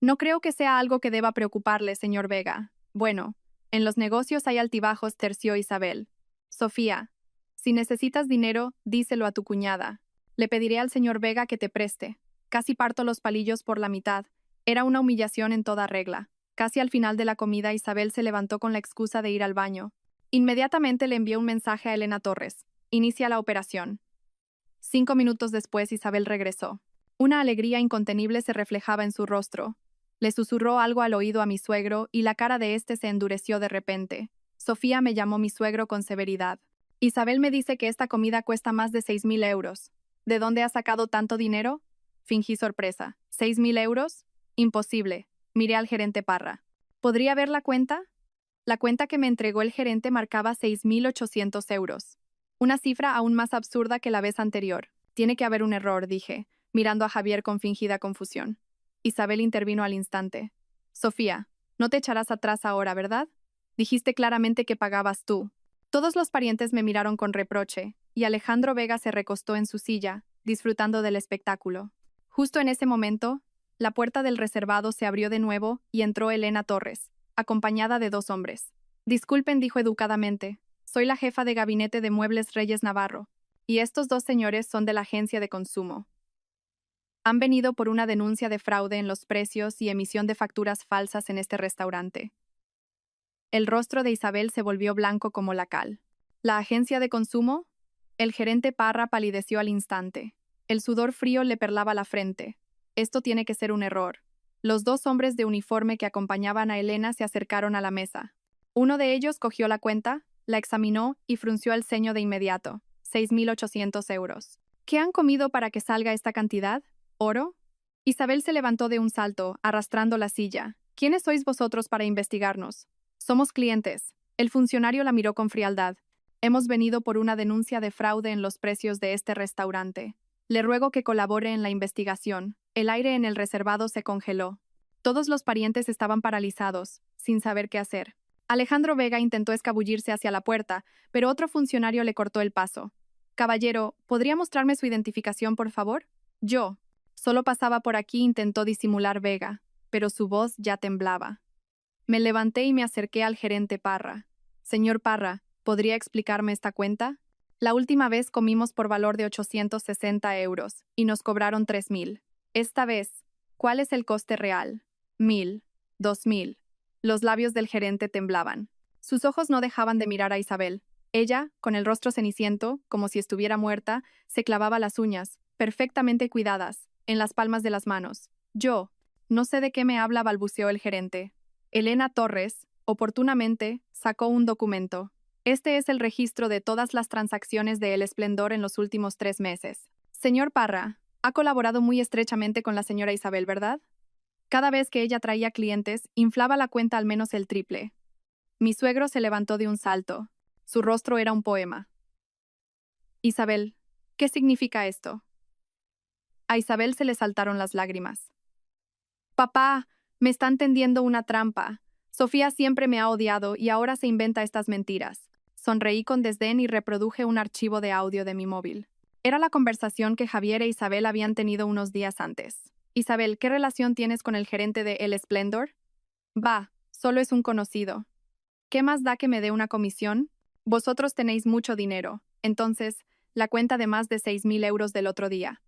No creo que sea algo que deba preocuparle, señor Vega. Bueno, en los negocios hay altibajos, terció Isabel. Sofía, si necesitas dinero, díselo a tu cuñada. Le pediré al señor Vega que te preste. Casi parto los palillos por la mitad. Era una humillación en toda regla. Casi al final de la comida, Isabel se levantó con la excusa de ir al baño. Inmediatamente le envió un mensaje a Elena Torres. Inicia la operación. 5 minutos después, Isabel regresó. Una alegría incontenible se reflejaba en su rostro. Le susurró algo al oído a mi suegro y la cara de éste se endureció de repente. Sofía me llamó mi suegro con severidad. Isabel me dice que esta comida cuesta más de 6.000 euros. ¿De dónde ha sacado tanto dinero? Fingí sorpresa. ¿6.000 euros? Imposible. Miré al gerente Parra. ¿Podría ver la cuenta? La cuenta que me entregó el gerente marcaba 6.800 euros. Una cifra aún más absurda que la vez anterior. Tiene que haber un error, dije, mirando a Javier con fingida confusión. Isabel intervino al instante. Sofía, no te echarás atrás ahora, ¿verdad? Dijiste claramente que pagabas tú. Todos los parientes me miraron con reproche, y Alejandro Vega se recostó en su silla, disfrutando del espectáculo. Justo en ese momento, la puerta del reservado se abrió de nuevo y entró Elena Torres, acompañada de 2 hombres. Disculpen, dijo educadamente. Soy la jefa de gabinete de Muebles Reyes Navarro, y estos 2 señores son de la agencia de consumo. Han venido por una denuncia de fraude en los precios y emisión de facturas falsas en este restaurante. El rostro de Isabel se volvió blanco como la cal. ¿La agencia de consumo? El gerente Parra palideció al instante. El sudor frío le perlaba la frente. Esto tiene que ser un error. Los 2 hombres de uniforme que acompañaban a Elena se acercaron a la mesa. Uno de ellos cogió la cuenta, la examinó y frunció el ceño de inmediato. 6.800 euros. ¿Qué han comido para que salga esta cantidad? ¿Oro? Isabel se levantó de un salto, arrastrando la silla. ¿Quiénes sois vosotros para investigarnos? Somos clientes. El funcionario la miró con frialdad. Hemos venido por una denuncia de fraude en los precios de este restaurante. Le ruego que colabore en la investigación. El aire en el reservado se congeló. Todos los parientes estaban paralizados, sin saber qué hacer. Alejandro Vega intentó escabullirse hacia la puerta, pero otro funcionario le cortó el paso. Caballero, ¿podría mostrarme su identificación, por favor? Yo. Solo pasaba por aquí, intentó disimular Vega, pero su voz ya temblaba. Me levanté y me acerqué al gerente Parra. Señor Parra, ¿podría explicarme esta cuenta? La última vez comimos por valor de 860 euros y nos cobraron 3.000. Esta vez, ¿cuál es el coste real? 1.000, 2.000. Los labios del gerente temblaban. Sus ojos no dejaban de mirar a Isabel. Ella, con el rostro ceniciento, como si estuviera muerta, se clavaba las uñas, perfectamente cuidadas, en las palmas de las manos. Yo, no sé de qué me habla, balbuceó el gerente. Elena Torres, oportunamente, sacó un documento. Este es el registro de todas las transacciones de El Esplendor en los últimos 3 meses. Señor Parra, ha colaborado muy estrechamente con la señora Isabel, ¿verdad? Cada vez que ella traía clientes, inflaba la cuenta al menos el triple. Mi suegro se levantó de un salto. Su rostro era un poema. Isabel, ¿qué significa esto? A Isabel se le saltaron las lágrimas. Papá, me están tendiendo una trampa. Sofía siempre me ha odiado y ahora se inventa estas mentiras. Sonreí con desdén y reproduje un archivo de audio de mi móvil. Era la conversación que Javier e Isabel habían tenido unos días antes. Isabel, ¿qué relación tienes con el gerente de El Splendor? Va, solo es un conocido. ¿Qué más da que me dé una comisión? Vosotros tenéis mucho dinero. Entonces, la cuenta de más de 6.000 euros del otro día.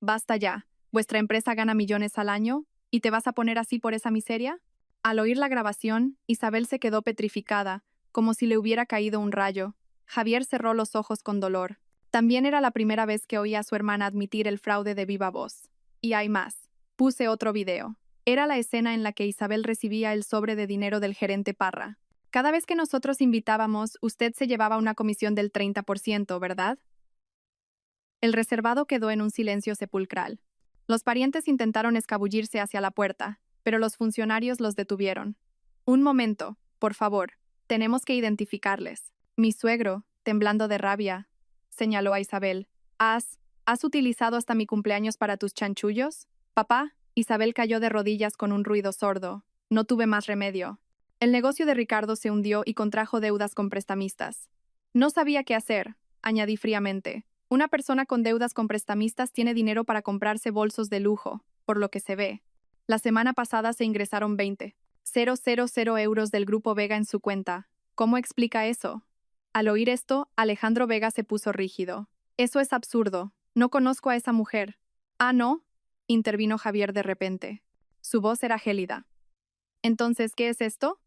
Basta ya. ¿Vuestra empresa gana millones al año? ¿Y te vas a poner así por esa miseria? Al oír la grabación, Isabel se quedó petrificada, como si le hubiera caído un rayo. Javier cerró los ojos con dolor. También era la primera vez que oía a su hermana admitir el fraude de viva voz. Y hay más. Puse otro video. Era la escena en la que Isabel recibía el sobre de dinero del gerente Parra. Cada vez que nosotros invitábamos, usted se llevaba una comisión del 30%, ¿verdad? El reservado quedó en un silencio sepulcral. Los parientes intentaron escabullirse hacia la puerta, pero los funcionarios los detuvieron. Un momento, por favor. Tenemos que identificarles. Mi suegro, temblando de rabia, señaló a Isabel. ¿Has utilizado hasta mi cumpleaños para tus chanchullos? Papá, Isabel cayó de rodillas con un ruido sordo. No tuve más remedio. El negocio de Ricardo se hundió y contrajo deudas con prestamistas. No sabía qué hacer, añadí fríamente. Una persona con deudas con prestamistas tiene dinero para comprarse bolsos de lujo, por lo que se ve. La semana pasada se ingresaron 20,000 euros del Grupo Vega en su cuenta. ¿Cómo explica eso? Al oír esto, Alejandro Vega se puso rígido. Eso es absurdo. No conozco a esa mujer. Ah, ¿no? Intervino Javier de repente. Su voz era gélida. Entonces, ¿qué es esto?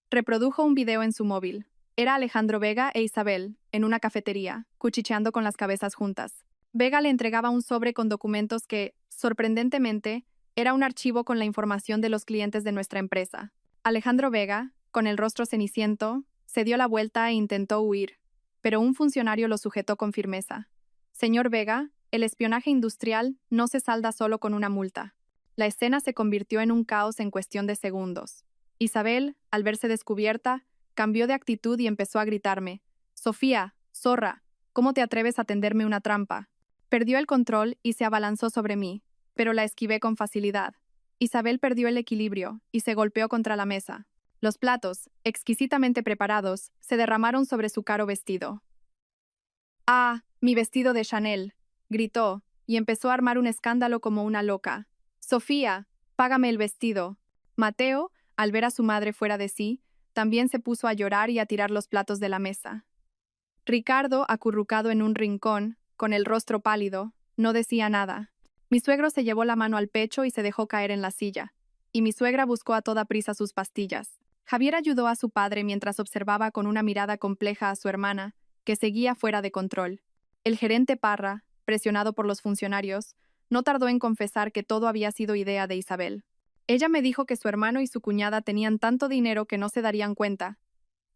Reprodujo un video en su móvil. Era Alejandro Vega e Isabel, en una cafetería, cuchicheando con las cabezas juntas. Vega le entregaba un sobre con documentos que, sorprendentemente, era un archivo con la información de los clientes de nuestra empresa. Alejandro Vega, con el rostro ceniciento, se dio la vuelta e intentó huir, pero un funcionario lo sujetó con firmeza. Señor Vega, el espionaje industrial no se salda solo con una multa. La escena se convirtió en un caos en cuestión de segundos. Isabel, al verse descubierta, cambió de actitud y empezó a gritarme. Sofía, zorra, ¿cómo te atreves a tenderme una trampa? Perdió el control y se abalanzó sobre mí, pero la esquivé con facilidad. Isabel perdió el equilibrio y se golpeó contra la mesa. Los platos, exquisitamente preparados, se derramaron sobre su caro vestido. ¡Ah, mi vestido de Chanel! Gritó, y empezó a armar un escándalo como una loca. Sofía, págame el vestido. Mateo, al ver a su madre fuera de sí, también se puso a llorar y a tirar los platos de la mesa. Ricardo, acurrucado en un rincón, con el rostro pálido, no decía nada. Mi suegro se llevó la mano al pecho y se dejó caer en la silla, y mi suegra buscó a toda prisa sus pastillas. Javier ayudó a su padre mientras observaba con una mirada compleja a su hermana, que seguía fuera de control. El gerente Parra, presionado por los funcionarios, no tardó en confesar que todo había sido idea de Isabel. Ella me dijo que su hermano y su cuñada tenían tanto dinero que no se darían cuenta,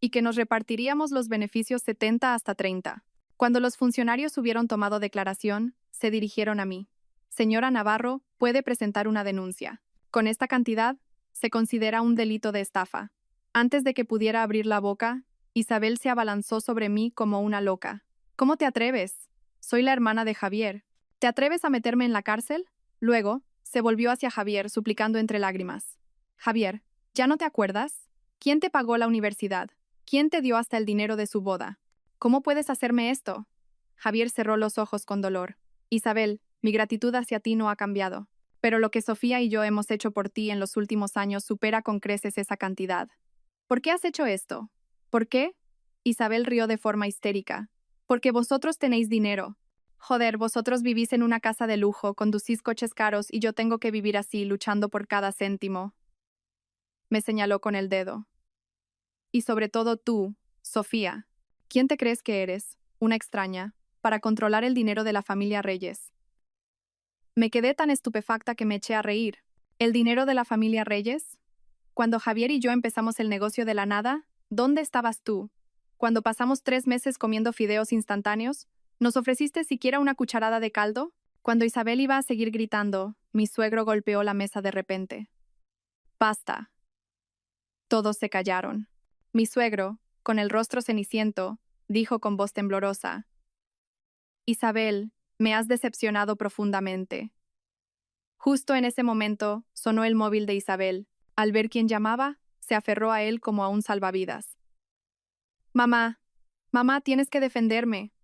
y que nos repartiríamos los beneficios 70 hasta 30. Cuando los funcionarios hubieron tomado declaración, se dirigieron a mí. Señora Navarro, puede presentar una denuncia. Con esta cantidad, se considera un delito de estafa. Antes de que pudiera abrir la boca, Isabel se abalanzó sobre mí como una loca. ¿Cómo te atreves? Soy la hermana de Javier. ¿Te atreves a meterme en la cárcel? Luego, se volvió hacia Javier, suplicando entre lágrimas. Javier, ¿ya no te acuerdas? ¿Quién te pagó la universidad? ¿Quién te dio hasta el dinero de su boda? ¿Cómo puedes hacerme esto? Javier cerró los ojos con dolor. Isabel, mi gratitud hacia ti no ha cambiado. Pero lo que Sofía y yo hemos hecho por ti en los últimos años supera con creces esa cantidad. ¿Por qué has hecho esto? ¿Por qué? Isabel rió de forma histérica. Porque vosotros tenéis dinero. Joder, vosotros vivís en una casa de lujo, conducís coches caros y yo tengo que vivir así, luchando por cada céntimo. Me señaló con el dedo. Y sobre todo tú, Sofía. ¿Quién te crees que eres? Una extraña, para controlar el dinero de la familia Reyes. Me quedé tan estupefacta que me eché a reír. ¿El dinero de la familia Reyes? Cuando Javier y yo empezamos el negocio de la nada, ¿dónde estabas tú? Cuando pasamos 3 meses comiendo fideos instantáneos, ¿nos ofreciste siquiera una cucharada de caldo? Cuando Isabel iba a seguir gritando, mi suegro golpeó la mesa de repente. Basta. Todos se callaron. Mi suegro, con el rostro ceniciento, dijo con voz temblorosa: Isabel, me has decepcionado profundamente. Justo en ese momento, sonó el móvil de Isabel. Al ver quién llamaba, se aferró a él como a un salvavidas. Mamá, mamá, tienes que defenderme.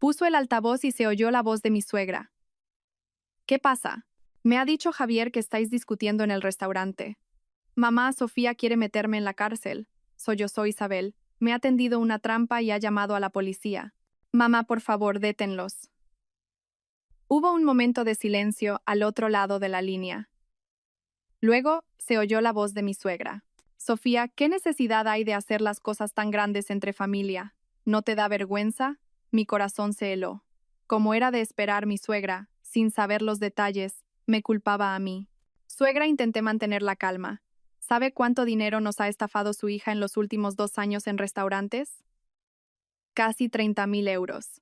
Puso el altavoz y se oyó la voz de mi suegra. ¿Qué pasa? Me ha dicho Javier que estáis discutiendo en el restaurante. Mamá, Sofía quiere meterme en la cárcel. Sollozó Isabel. Me ha tendido una trampa y ha llamado a la policía. Mamá, por favor, détenlos. Hubo un momento de silencio al otro lado de la línea. Luego se oyó la voz de mi suegra. Sofía, ¿qué necesidad hay de hacer las cosas tan grandes entre familia? ¿No te da vergüenza? Mi corazón se heló. Como era de esperar, mi suegra, sin saber los detalles, me culpaba a mí. Suegra, intenté mantener la calma. ¿Sabe cuánto dinero nos ha estafado su hija en los últimos 2 años en restaurantes? Casi 30.000 euros.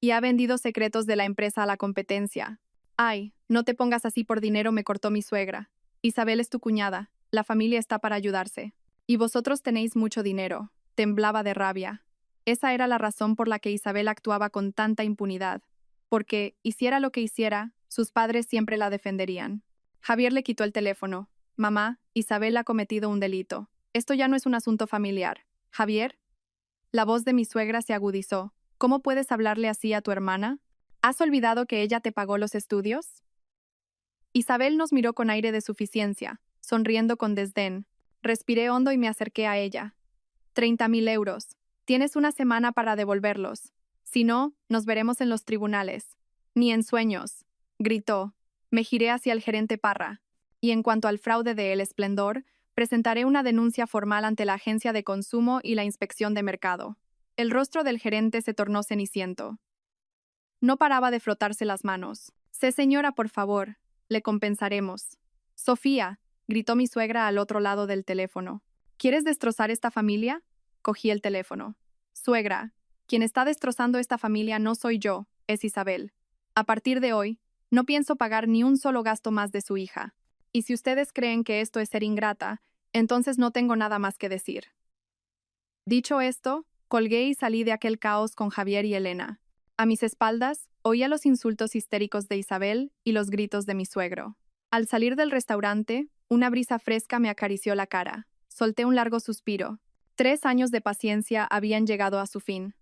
Y ha vendido secretos de la empresa a la competencia. Ay, no te pongas así por dinero, me cortó mi suegra. Isabel es tu cuñada, la familia está para ayudarse. Y vosotros tenéis mucho dinero. Temblaba de rabia. Esa era la razón por la que Isabel actuaba con tanta impunidad. Porque, hiciera lo que hiciera, sus padres siempre la defenderían. Javier le quitó el teléfono. Mamá, Isabel ha cometido un delito. Esto ya no es un asunto familiar. Javier. La voz de mi suegra se agudizó. ¿Cómo puedes hablarle así a tu hermana? ¿Has olvidado que ella te pagó los estudios? Isabel nos miró con aire de suficiencia, sonriendo con desdén. Respiré hondo y me acerqué a ella. 30.000 euros. Tienes una semana para devolverlos. Si no, nos veremos en los tribunales. Ni en sueños, gritó. Me giré hacia el gerente Parra. Y en cuanto al fraude de El Esplendor, presentaré una denuncia formal ante la Agencia de Consumo y la Inspección de Mercado. El rostro del gerente se tornó ceniciento. No paraba de frotarse las manos. Sé, señora, por favor. Le compensaremos. Sofía, gritó mi suegra al otro lado del teléfono. ¿Quieres destrozar esta familia? Cogí el teléfono. Suegra, quien está destrozando esta familia no soy yo, es Isabel. A partir de hoy, no pienso pagar ni un solo gasto más de su hija. Y si ustedes creen que esto es ser ingrata, entonces no tengo nada más que decir. Dicho esto, colgué y salí de aquel caos con Javier y Elena. A mis espaldas, oía los insultos histéricos de Isabel y los gritos de mi suegro. Al salir del restaurante, una brisa fresca me acarició la cara. Solté un largo suspiro. 3 años de paciencia habían llegado a su fin.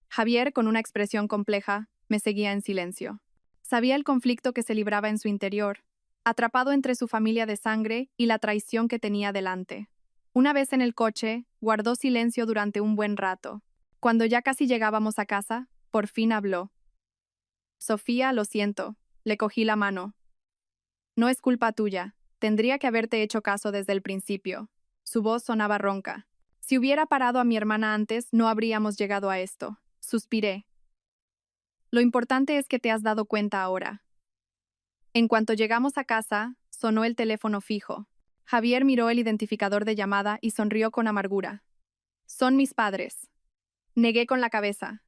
Javier, con una expresión compleja, me seguía en silencio. Sabía el conflicto que se libraba en su interior, atrapado entre su familia de sangre y la traición que tenía delante. Una vez en el coche, guardó silencio durante un buen rato. Cuando ya casi llegábamos a casa, por fin habló. Sofía, lo siento. Le cogí la mano. No es culpa tuya. Tendría que haberte hecho caso desde el principio. Su voz sonaba ronca. Si hubiera parado a mi hermana antes, no habríamos llegado a esto. Suspiré. Lo importante es que te has dado cuenta ahora. En cuanto llegamos a casa, sonó el teléfono fijo. Javier miró el identificador de llamada y sonrió con amargura. Son mis padres. Negué con la cabeza.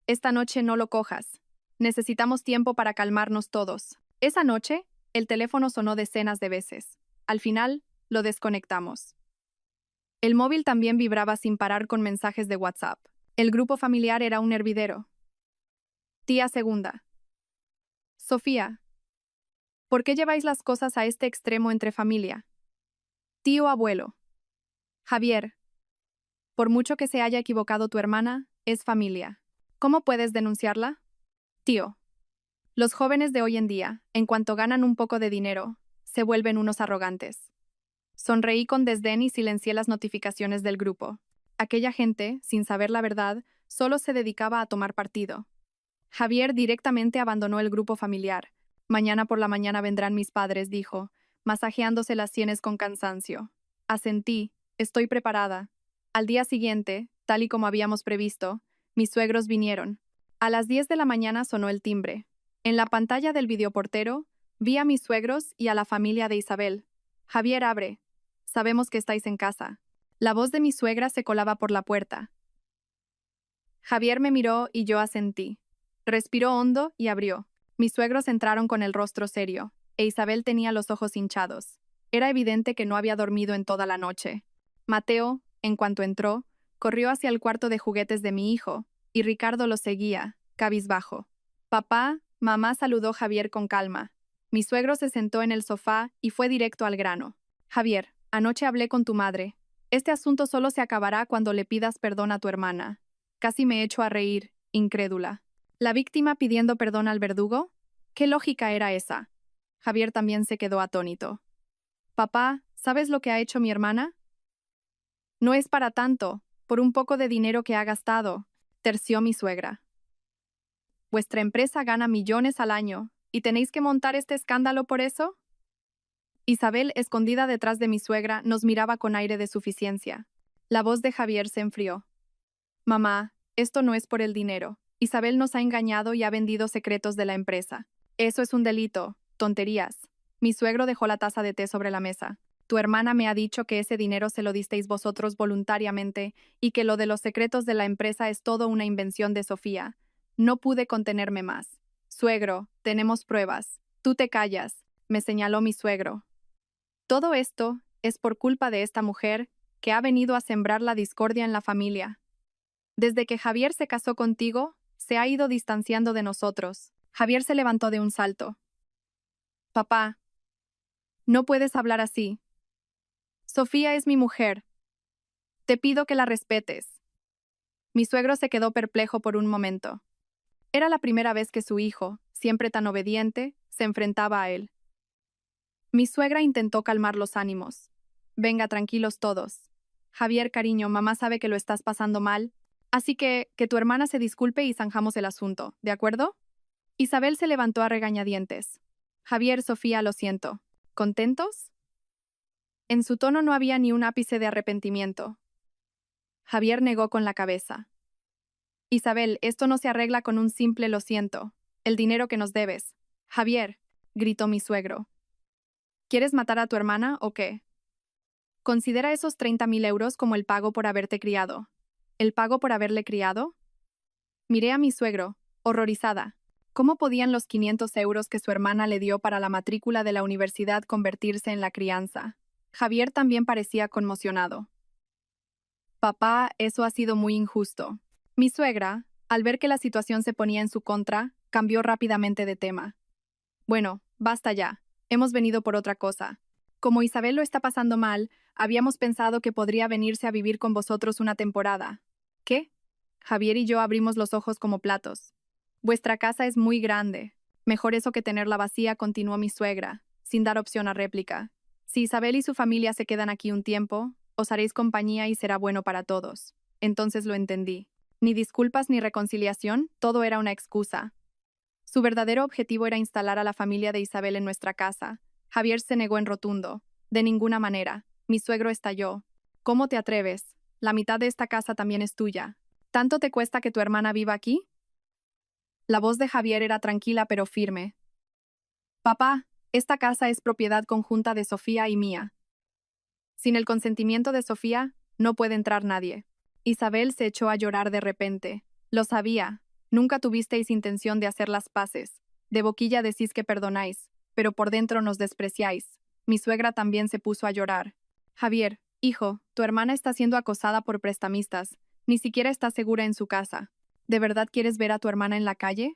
Esta noche no lo cojas. Necesitamos tiempo para calmarnos todos. Esa noche, el teléfono sonó decenas de veces. Al final, lo desconectamos. El móvil también vibraba sin parar con mensajes de WhatsApp. El grupo familiar era un hervidero. Tía segunda. Sofía, ¿por qué lleváis las cosas a este extremo entre familia? Tío abuelo. Javier, por mucho que se haya equivocado tu hermana, es familia. ¿Cómo puedes denunciarla? Tío. Los jóvenes de hoy en día, en cuanto ganan un poco de dinero, se vuelven unos arrogantes. Sonreí con desdén y silencié las notificaciones del grupo. Aquella gente, sin saber la verdad, solo se dedicaba a tomar partido. Javier directamente abandonó el grupo familiar. Mañana por la mañana vendrán mis padres, dijo, masajeándose las sienes con cansancio. Asentí, estoy preparada. Al día siguiente, tal y como habíamos previsto, mis suegros vinieron. A las 10 de la mañana sonó el timbre. En la pantalla del videoportero, vi a mis suegros y a la familia de Isabel. Javier, abre. Sabemos que estáis en casa. La voz de mi suegra se colaba por la puerta. Javier me miró y yo asentí. Respiró hondo y abrió. Mis suegros entraron con el rostro serio, e Isabel tenía los ojos hinchados. Era evidente que no había dormido en toda la noche. Mateo, en cuanto entró, corrió hacia el cuarto de juguetes de mi hijo, y Ricardo lo seguía, cabizbajo. Papá, mamá, saludó Javier con calma. Mi suegro se sentó en el sofá y fue directo al grano. Javier, anoche hablé con tu madre. Este asunto solo se acabará cuando le pidas perdón a tu hermana. Casi me echo a reír, incrédula. ¿La víctima pidiendo perdón al verdugo? ¿Qué lógica era esa? Javier también se quedó atónito. Papá, ¿sabes lo que ha hecho mi hermana? No es para tanto, por un poco de dinero que ha gastado, terció mi suegra. Vuestra empresa gana millones al año, ¿y tenéis que montar este escándalo por eso? Isabel, escondida detrás de mi suegra, nos miraba con aire de suficiencia. La voz de Javier se enfrió. Mamá, esto no es por el dinero. Isabel nos ha engañado y ha vendido secretos de la empresa. Eso es un delito. Tonterías. Mi suegro dejó la taza de té sobre la mesa. Tu hermana me ha dicho que ese dinero se lo disteis vosotros voluntariamente y que lo de los secretos de la empresa es todo una invención de Sofía. No pude contenerme más. Suegro, tenemos pruebas. Tú te callas, me señaló mi suegro. Todo esto es por culpa de esta mujer que ha venido a sembrar la discordia en la familia. Desde que Javier se casó contigo, se ha ido distanciando de nosotros. Javier se levantó de un salto. Papá, no puedes hablar así. Sofía es mi mujer. Te pido que la respetes. Mi suegro se quedó perplejo por un momento. Era la primera vez que su hijo, siempre tan obediente, se enfrentaba a él. Mi suegra intentó calmar los ánimos. Venga, tranquilos todos. Javier, cariño, mamá sabe que lo estás pasando mal, así que tu hermana se disculpe y zanjamos el asunto, ¿de acuerdo? Isabel se levantó a regañadientes. Javier, Sofía, lo siento. ¿Contentos? En su tono no había ni un ápice de arrepentimiento. Javier negó con la cabeza. Isabel, esto no se arregla con un simple lo siento. El dinero que nos debes. Javier, gritó mi suegro. ¿Quieres matar a tu hermana o qué? Considera esos 30.000 euros como el pago por haberte criado. ¿El pago por haberle criado? Miré a mi suegro, horrorizada. ¿Cómo podían los 500 euros que su hermana le dio para la matrícula de la universidad convertirse en la crianza? Javier también parecía conmocionado. Papá, eso ha sido muy injusto. Mi suegra, al ver que la situación se ponía en su contra, cambió rápidamente de tema. Bueno, basta ya. Hemos venido por otra cosa. Como Isabel lo está pasando mal, habíamos pensado que podría venirse a vivir con vosotros una temporada. ¿Qué? Javier y yo abrimos los ojos como platos. Vuestra casa es muy grande. Mejor eso que tenerla vacía, continuó mi suegra, sin dar opción a réplica. Si Isabel y su familia se quedan aquí un tiempo, os haréis compañía y será bueno para todos. Entonces lo entendí. Ni disculpas ni reconciliación, todo era una excusa. Su verdadero objetivo era instalar a la familia de Isabel en nuestra casa. Javier se negó en rotundo. De ninguna manera. Mi suegro estalló. ¿Cómo te atreves? La mitad de esta casa también es tuya. ¿Tanto te cuesta que tu hermana viva aquí? La voz de Javier era tranquila pero firme. Papá, esta casa es propiedad conjunta de Sofía y mía. Sin el consentimiento de Sofía, no puede entrar nadie. Isabel se echó a llorar de repente. Lo sabía. Nunca tuvisteis intención de hacer las paces. De boquilla decís que perdonáis, pero por dentro nos despreciáis. Mi suegra también se puso a llorar. Javier, hijo, tu hermana está siendo acosada por prestamistas. Ni siquiera está segura en su casa. ¿De verdad quieres ver a tu hermana en la calle?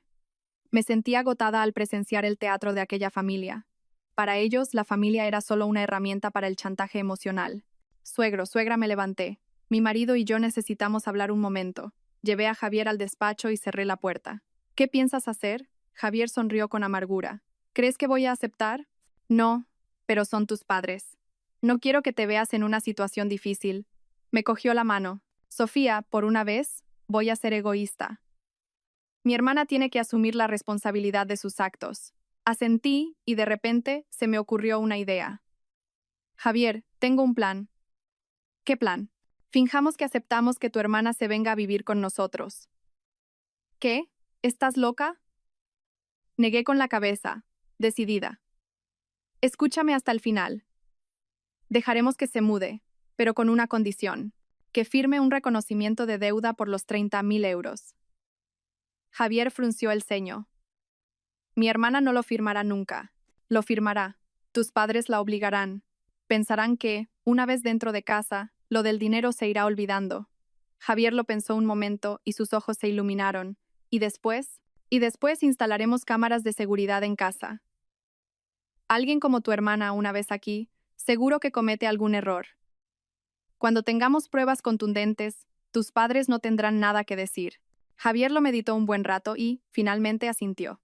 Me sentí agotada al presenciar el teatro de aquella familia. Para ellos, la familia era solo una herramienta para el chantaje emocional. Suegro, suegra, me levanté. Mi marido y yo necesitamos hablar un momento. Llevé a Javier al despacho y cerré la puerta. ¿Qué piensas hacer? Javier sonrió con amargura. ¿Crees que voy a aceptar? No, pero son tus padres. No quiero que te veas en una situación difícil. Me cogió la mano. Sofía, por una vez, voy a ser egoísta. Mi hermana tiene que asumir la responsabilidad de sus actos. Asentí y de repente se me ocurrió una idea. Javier, tengo un plan. ¿Qué plan? Finjamos que aceptamos que tu hermana se venga a vivir con nosotros. ¿Qué? ¿Estás loca? Negué con la cabeza, decidida. Escúchame hasta el final. Dejaremos que se mude, pero con una condición, que firme un reconocimiento de deuda por los 30.000 euros. Javier frunció el ceño. Mi hermana no lo firmará nunca. Lo firmará. Tus padres la obligarán. Pensarán que, una vez dentro de casa, lo del dinero se irá olvidando. Javier lo pensó un momento y sus ojos se iluminaron. ¿Y después? Y después instalaremos cámaras de seguridad en casa. Alguien como tu hermana una vez aquí, seguro que comete algún error. Cuando tengamos pruebas contundentes, tus padres no tendrán nada que decir. Javier lo meditó un buen rato y, finalmente, asintió.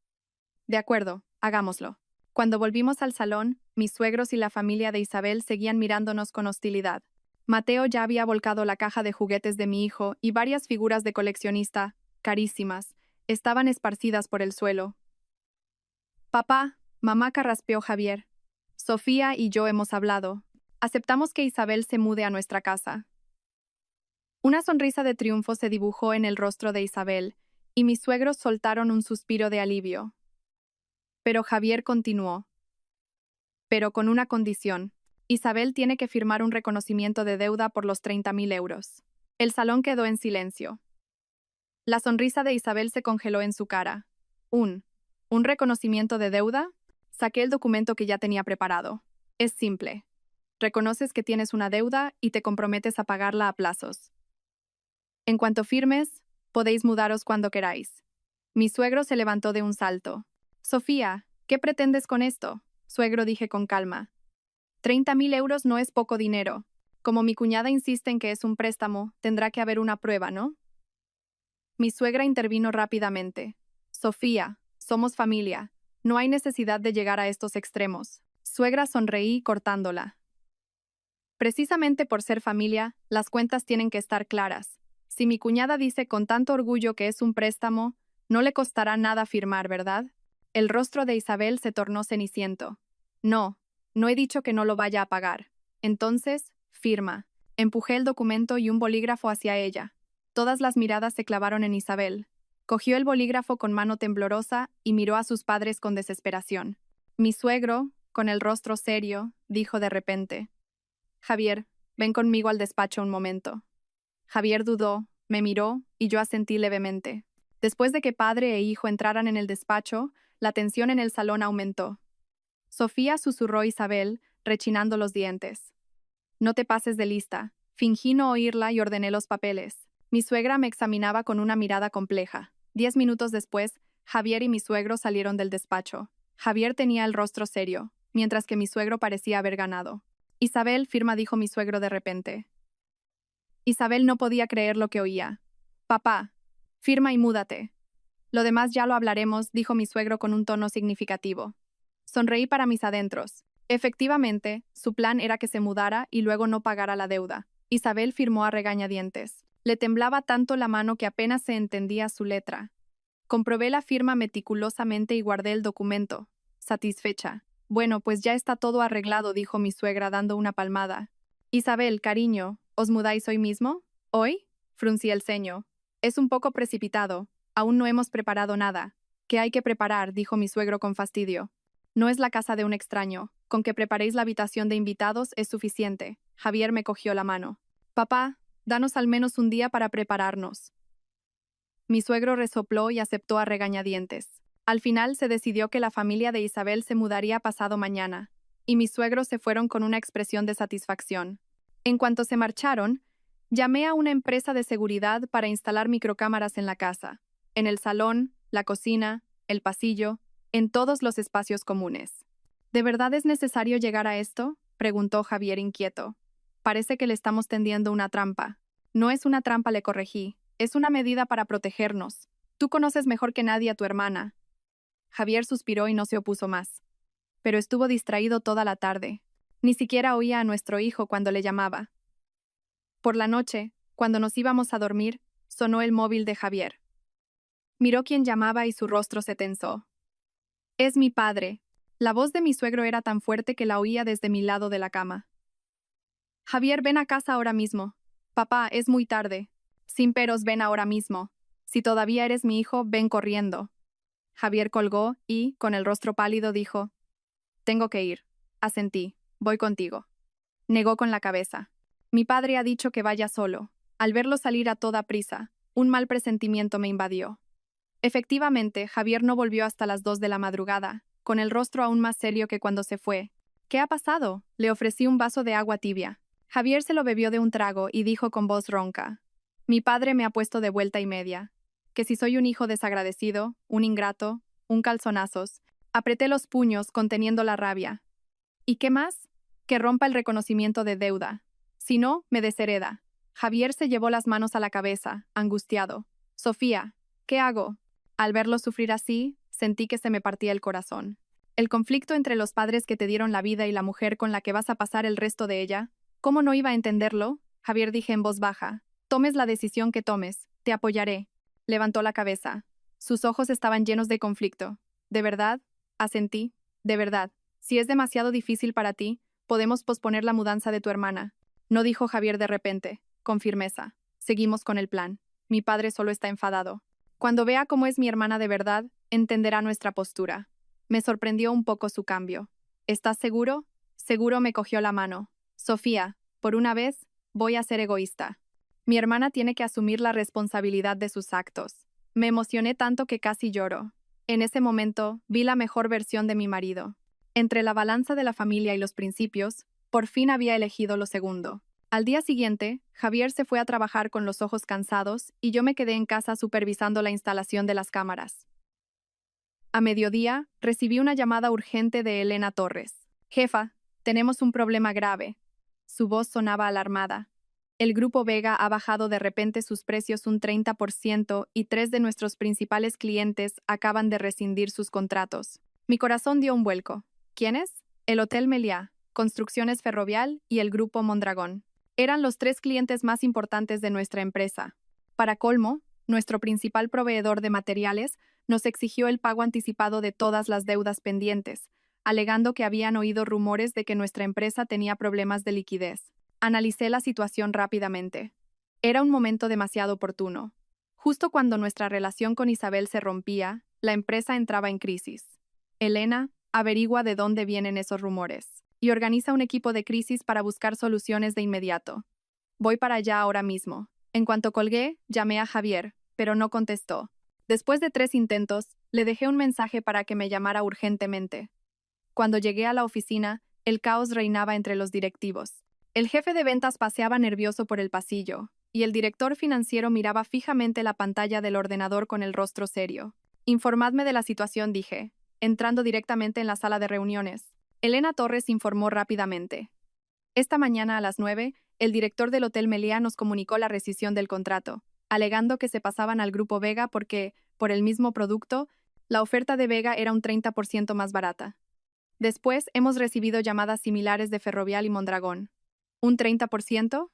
De acuerdo, hagámoslo. Cuando volvimos al salón, mis suegros y la familia de Isabel seguían mirándonos con hostilidad. Mateo ya había volcado la caja de juguetes de mi hijo y varias figuras de coleccionista, carísimas, estaban esparcidas por el suelo. Papá, mamá, carraspeó Javier. Sofía y yo hemos hablado. Aceptamos que Isabel se mude a nuestra casa. Una sonrisa de triunfo se dibujó en el rostro de Isabel, y mis suegros soltaron un suspiro de alivio. Pero Javier continuó. Pero con una condición. Isabel tiene que firmar un reconocimiento de deuda por los 30.000 euros. El salón quedó en silencio. La sonrisa de Isabel se congeló en su cara. ¿Un reconocimiento de deuda? Saqué el documento que ya tenía preparado. Es simple. Reconoces que tienes una deuda y te comprometes a pagarla a plazos. En cuanto firmes, podéis mudaros cuando queráis. Mi suegro se levantó de un salto. Sofía, ¿qué pretendes con esto? Suegro, dije con calma. 30.000 euros no es poco dinero. Como mi cuñada insiste en que es un préstamo, tendrá que haber una prueba, ¿no? Mi suegra intervino rápidamente. Sofía, somos familia. No hay necesidad de llegar a estos extremos. Suegra, sonreí cortándola. Precisamente por ser familia, las cuentas tienen que estar claras. Si mi cuñada dice con tanto orgullo que es un préstamo, no le costará nada firmar, ¿verdad? El rostro de Isabel se tornó ceniciento. No, no he dicho que no lo vaya a pagar. Entonces, firma. Empujé el documento y un bolígrafo hacia ella. Todas las miradas se clavaron en Isabel. Cogió el bolígrafo con mano temblorosa y miró a sus padres con desesperación. Mi suegro, con el rostro serio, dijo de repente: Javier, ven conmigo al despacho un momento. Javier dudó, me miró y yo asentí levemente. Después de que padre e hijo entraran en el despacho, la tensión en el salón aumentó. Sofía, susurró Isabel, rechinando los dientes. No te pases de lista. Fingí no oírla y ordené los papeles. Mi suegra me examinaba con una mirada compleja. 10 minutos después, Javier y mi suegro salieron del despacho. Javier tenía el rostro serio, mientras que mi suegro parecía haber ganado. Isabel, firma, dijo mi suegro de repente. Isabel no podía creer lo que oía. Papá, firma y múdate. Lo demás ya lo hablaremos, dijo mi suegro con un tono significativo. Sonreí para mis adentros. Efectivamente, su plan era que se mudara y luego no pagara la deuda. Isabel firmó a regañadientes. Le temblaba tanto la mano que apenas se entendía su letra. Comprobé la firma meticulosamente y guardé el documento, satisfecha. Bueno, pues ya está todo arreglado, dijo mi suegra dando una palmada. Isabel, cariño, ¿os mudáis hoy mismo? ¿Hoy? Fruncí el ceño. Es un poco precipitado. Aún no hemos preparado nada. ¿Qué hay que preparar?, dijo mi suegro con fastidio. No es la casa de un extraño. Con que preparéis la habitación de invitados es suficiente. Javier me cogió la mano. Papá, danos al menos un día para prepararnos. Mi suegro resopló y aceptó a regañadientes. Al final se decidió que la familia de Isabel se mudaría pasado mañana, y mis suegros se fueron con una expresión de satisfacción. En cuanto se marcharon, llamé a una empresa de seguridad para instalar microcámaras en la casa, en el salón, la cocina, el pasillo, en todos los espacios comunes. ¿De verdad es necesario llegar a esto?, preguntó Javier inquieto. Parece que le estamos tendiendo una trampa. No es una trampa, le corregí. Es una medida para protegernos. Tú conoces mejor que nadie a tu hermana. Javier suspiró y no se opuso más. Pero estuvo distraído toda la tarde. Ni siquiera oía a nuestro hijo cuando le llamaba. Por la noche, cuando nos íbamos a dormir, sonó el móvil de Javier. Miró quién llamaba y su rostro se tensó. Es mi padre. La voz de mi suegro era tan fuerte que la oía desde mi lado de la cama. Javier, ven a casa ahora mismo. Papá, es muy tarde. Sin peros, ven ahora mismo. Si todavía eres mi hijo, ven corriendo. Javier colgó y, con el rostro pálido, dijo: Tengo que ir. Asentí. Voy contigo. Negó con la cabeza. Mi padre ha dicho que vaya solo. Al verlo salir a toda prisa, un mal presentimiento me invadió. Efectivamente, Javier no volvió hasta las 2 de la madrugada, con el rostro aún más serio que cuando se fue. ¿Qué ha pasado? Le ofrecí un vaso de agua tibia. Javier se lo bebió de un trago y dijo con voz ronca: Mi padre me ha puesto de vuelta y media. Que si soy un hijo desagradecido, un ingrato, un calzonazos. Apreté los puños conteniendo la rabia. ¿Y qué más? Que rompa el reconocimiento de deuda. Si no, me deshereda. Javier se llevó las manos a la cabeza, angustiado. Sofía, ¿qué hago? Al verlo sufrir así, sentí que se me partía el corazón. El conflicto entre los padres que te dieron la vida y la mujer con la que vas a pasar el resto de ella, ¿cómo no iba a entenderlo? Javier, dije en voz baja. Tomes la decisión que tomes, te apoyaré. Levantó la cabeza. Sus ojos estaban llenos de conflicto. ¿De verdad? Asentí. De verdad. Si es demasiado difícil para ti, podemos posponer la mudanza de tu hermana. No, dijo Javier de repente, con firmeza. Seguimos con el plan. Mi padre solo está enfadado. Cuando vea cómo es mi hermana de verdad, entenderá nuestra postura. Me sorprendió un poco su cambio. ¿Estás seguro? Seguro, me cogió la mano. Sofía, por una vez, voy a ser egoísta. Mi hermana tiene que asumir la responsabilidad de sus actos. Me emocioné tanto que casi lloro. En ese momento, vi la mejor versión de mi marido. Entre la balanza de la familia y los principios, por fin había elegido lo segundo. Al día siguiente, Javier se fue a trabajar con los ojos cansados y yo me quedé en casa supervisando la instalación de las cámaras. A mediodía, recibí una llamada urgente de Elena Torres. Jefa, tenemos un problema grave. Su voz sonaba alarmada. El Grupo Vega ha bajado de repente sus precios un 30% y 3 de nuestros principales clientes acaban de rescindir sus contratos. Mi corazón dio un vuelco. ¿Quiénes? El Hotel Meliá, Construcciones Ferrovial y el Grupo Mondragón. Eran los 3 clientes más importantes de nuestra empresa. Para colmo, nuestro principal proveedor de materiales nos exigió el pago anticipado de todas las deudas pendientes, alegando que habían oído rumores de que nuestra empresa tenía problemas de liquidez. Analicé la situación rápidamente. Era un momento demasiado oportuno. Justo cuando nuestra relación con Isabel se rompía, la empresa entraba en crisis. Elena, averigua de dónde vienen esos rumores y organiza un equipo de crisis para buscar soluciones de inmediato. Voy para allá ahora mismo. En cuanto colgué, llamé a Javier, pero no contestó. Después de 3 intentos, le dejé un mensaje para que me llamara urgentemente. Cuando llegué a la oficina, el caos reinaba entre los directivos. El jefe de ventas paseaba nervioso por el pasillo, y el director financiero miraba fijamente la pantalla del ordenador con el rostro serio. Informadme de la situación, dije, entrando directamente en la sala de reuniones. Elena Torres informó rápidamente. Esta mañana a las 9, el director del Hotel Meliá nos comunicó la rescisión del contrato, alegando que se pasaban al Grupo Vega porque, por el mismo producto, la oferta de Vega era un 30% más barata. Después hemos recibido llamadas similares de Ferrovial y Mondragón. ¿Un 30%?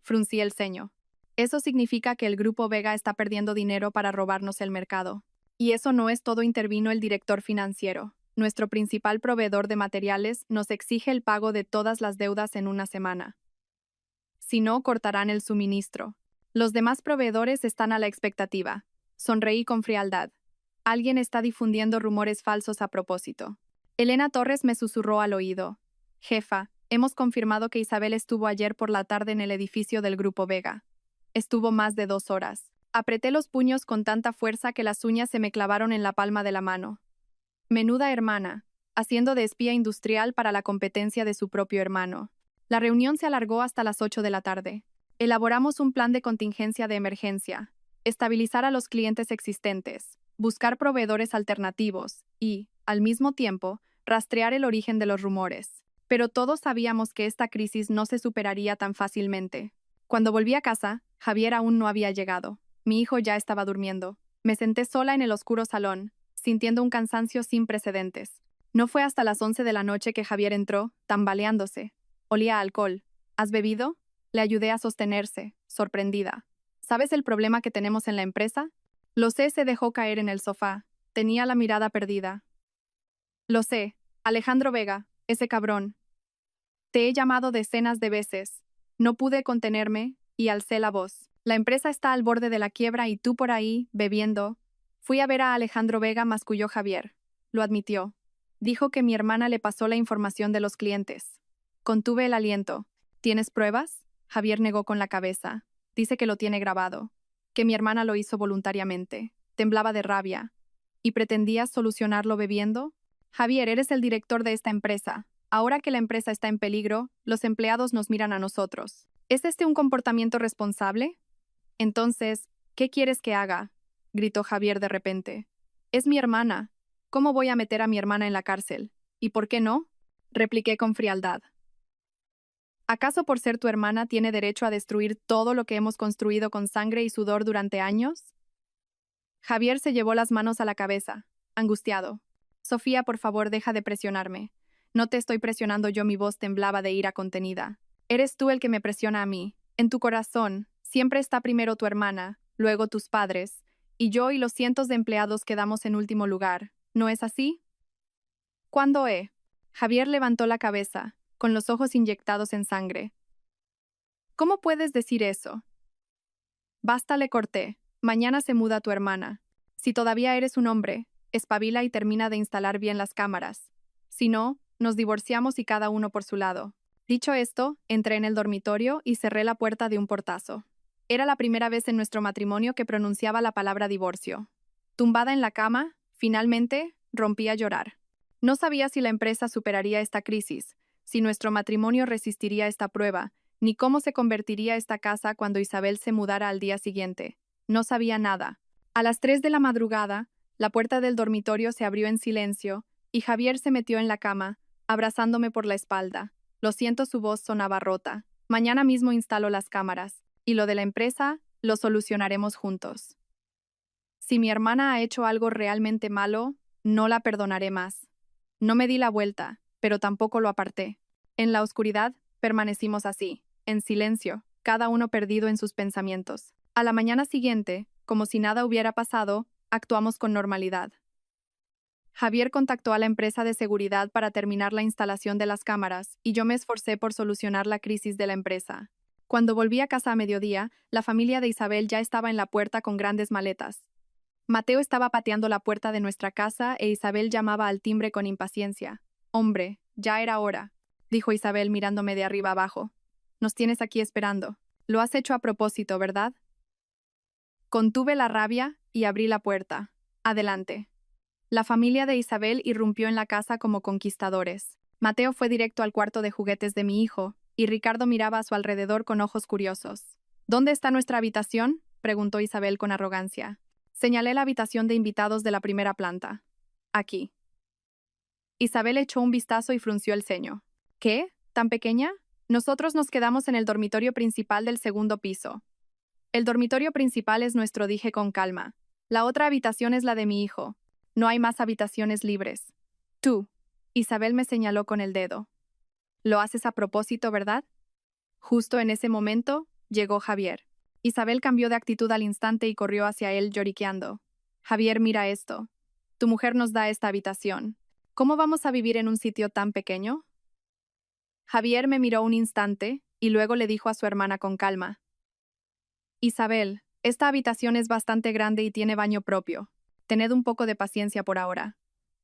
Fruncí el ceño. Eso significa que el Grupo Vega está perdiendo dinero para robarnos el mercado. Y eso no es todo, intervino el director financiero. Nuestro principal proveedor de materiales nos exige el pago de todas las deudas en una semana. Si no, cortarán el suministro. Los demás proveedores están a la expectativa. Sonreí con frialdad. Alguien está difundiendo rumores falsos a propósito. Elena Torres me susurró al oído. Jefa, hemos confirmado que Isabel estuvo ayer por la tarde en el edificio del Grupo Vega. Estuvo más de 2 horas. Apreté los puños con tanta fuerza que las uñas se me clavaron en la palma de la mano. Menuda hermana, haciendo de espía industrial para la competencia de su propio hermano. La reunión se alargó hasta las 8 de la tarde. Elaboramos un plan de contingencia de emergencia, estabilizar a los clientes existentes, buscar proveedores alternativos y, al mismo tiempo, rastrear el origen de los rumores. Pero todos sabíamos que esta crisis no se superaría tan fácilmente. Cuando volví a casa, Javier aún no había llegado. Mi hijo ya estaba durmiendo. Me senté sola en el oscuro salón, sintiendo un cansancio sin precedentes. No fue hasta las 11 de la noche que Javier entró, tambaleándose. Olía a alcohol. ¿Has bebido? Le ayudé a sostenerse, sorprendida. ¿Sabes el problema que tenemos en la empresa? Lo sé, se dejó caer en el sofá. Tenía la mirada perdida. Lo sé, Alejandro Vega, ese cabrón. Te he llamado decenas de veces. No pude contenerme y alcé la voz. La empresa está al borde de la quiebra y tú por ahí, bebiendo. Fui a ver a Alejandro Vega, masculló Javier. Lo admitió. Dijo que mi hermana le pasó la información de los clientes. Contuve el aliento. ¿Tienes pruebas? Javier negó con la cabeza. Dice que lo tiene grabado. Que mi hermana lo hizo voluntariamente. Temblaba de rabia. ¿Y pretendías solucionarlo bebiendo? Javier, eres el director de esta empresa. Ahora que la empresa está en peligro, los empleados nos miran a nosotros. ¿Es este un comportamiento responsable? Entonces, ¿qué quieres que haga? Gritó Javier de repente. Es mi hermana. ¿Cómo voy a meter a mi hermana en la cárcel? ¿Y por qué no? Repliqué con frialdad. ¿Acaso por ser tu hermana tiene derecho a destruir todo lo que hemos construido con sangre y sudor durante años? Javier se llevó las manos a la cabeza, angustiado. Sofía, por favor, deja de presionarme. No te estoy presionando yo, mi voz temblaba de ira contenida. Eres tú el que me presiona a mí. En tu corazón, siempre está primero tu hermana, luego tus padres, y yo y los cientos de empleados quedamos en último lugar. ¿No es así? ¿Cuándo he? Javier levantó la cabeza, con los ojos inyectados en sangre. ¿Cómo puedes decir eso? Basta, le corté. Mañana se muda tu hermana. Si todavía eres un hombre, espabila y termina de instalar bien las cámaras. Si no, nos divorciamos y cada uno por su lado. Dicho esto, entré en el dormitorio y cerré la puerta de un portazo. Era la primera vez en nuestro matrimonio que pronunciaba la palabra divorcio. Tumbada en la cama, finalmente, rompí a llorar. No sabía si la empresa superaría esta crisis, si nuestro matrimonio resistiría esta prueba, ni cómo se convertiría esta casa cuando Isabel se mudara al día siguiente. No sabía nada. A las 3 de la madrugada, la puerta del dormitorio se abrió en silencio y Javier se metió en la cama, abrazándome por la espalda. Lo siento, su voz sonaba rota. Mañana mismo instalo las cámaras, y lo de la empresa, lo solucionaremos juntos. Si mi hermana ha hecho algo realmente malo, no la perdonaré más. No me di la vuelta, pero tampoco lo aparté. En la oscuridad, permanecimos así, en silencio, cada uno perdido en sus pensamientos. A la mañana siguiente, como si nada hubiera pasado, actuamos con normalidad. Javier contactó a la empresa de seguridad para terminar la instalación de las cámaras y yo me esforcé por solucionar la crisis de la empresa. Cuando volví a casa a mediodía, la familia de Isabel ya estaba en la puerta con grandes maletas. Mateo estaba pateando la puerta de nuestra casa e Isabel llamaba al timbre con impaciencia. «Hombre, ya era hora», dijo Isabel mirándome de arriba abajo. «Nos tienes aquí esperando. Lo has hecho a propósito, ¿verdad?» Contuve la rabia y abrí la puerta. «Adelante». La familia de Isabel irrumpió en la casa como conquistadores. Mateo fue directo al cuarto de juguetes de mi hijo, y Ricardo miraba a su alrededor con ojos curiosos. «¿Dónde está nuestra habitación?», preguntó Isabel con arrogancia. Señalé la habitación de invitados de la primera planta. «Aquí». Isabel echó un vistazo y frunció el ceño. «¿Qué? ¿Tan pequeña? Nosotros nos quedamos en el dormitorio principal del segundo piso». «El dormitorio principal es nuestro», dije con calma. «La otra habitación es la de mi hijo. No hay más habitaciones libres». «Tú», Isabel me señaló con el dedo. «Lo haces a propósito, ¿verdad?» Justo en ese momento, llegó Javier. Isabel cambió de actitud al instante y corrió hacia él lloriqueando. «Javier, mira esto. Tu mujer nos da esta habitación. ¿Cómo vamos a vivir en un sitio tan pequeño?» Javier me miró un instante y luego le dijo a su hermana con calma. «Isabel, esta habitación es bastante grande y tiene baño propio. Tened un poco de paciencia por ahora».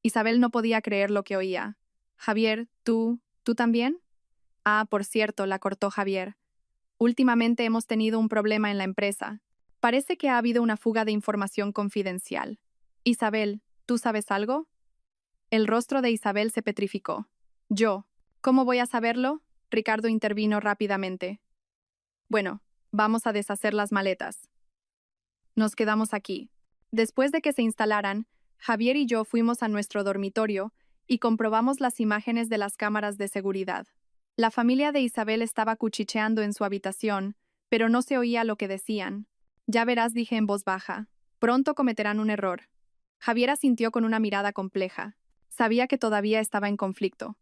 Isabel no podía creer lo que oía. «Javier, ¿tú también?» «Ah, por cierto», la cortó Javier. «Últimamente hemos tenido un problema en la empresa. Parece que ha habido una fuga de información confidencial. Isabel, ¿tú sabes algo? El rostro de Isabel se petrificó. Yo. ¿Cómo voy a saberlo? Ricardo intervino rápidamente. Bueno, vamos a deshacer las maletas. Nos quedamos aquí. Después de que se instalaran, Javier y yo fuimos a nuestro dormitorio y comprobamos las imágenes de las cámaras de seguridad. La familia de Isabel estaba cuchicheando en su habitación, pero no se oía lo que decían. Ya verás, dije en voz baja. Pronto cometerán un error. Javier asintió con una mirada compleja. Sabía que todavía estaba en conflicto.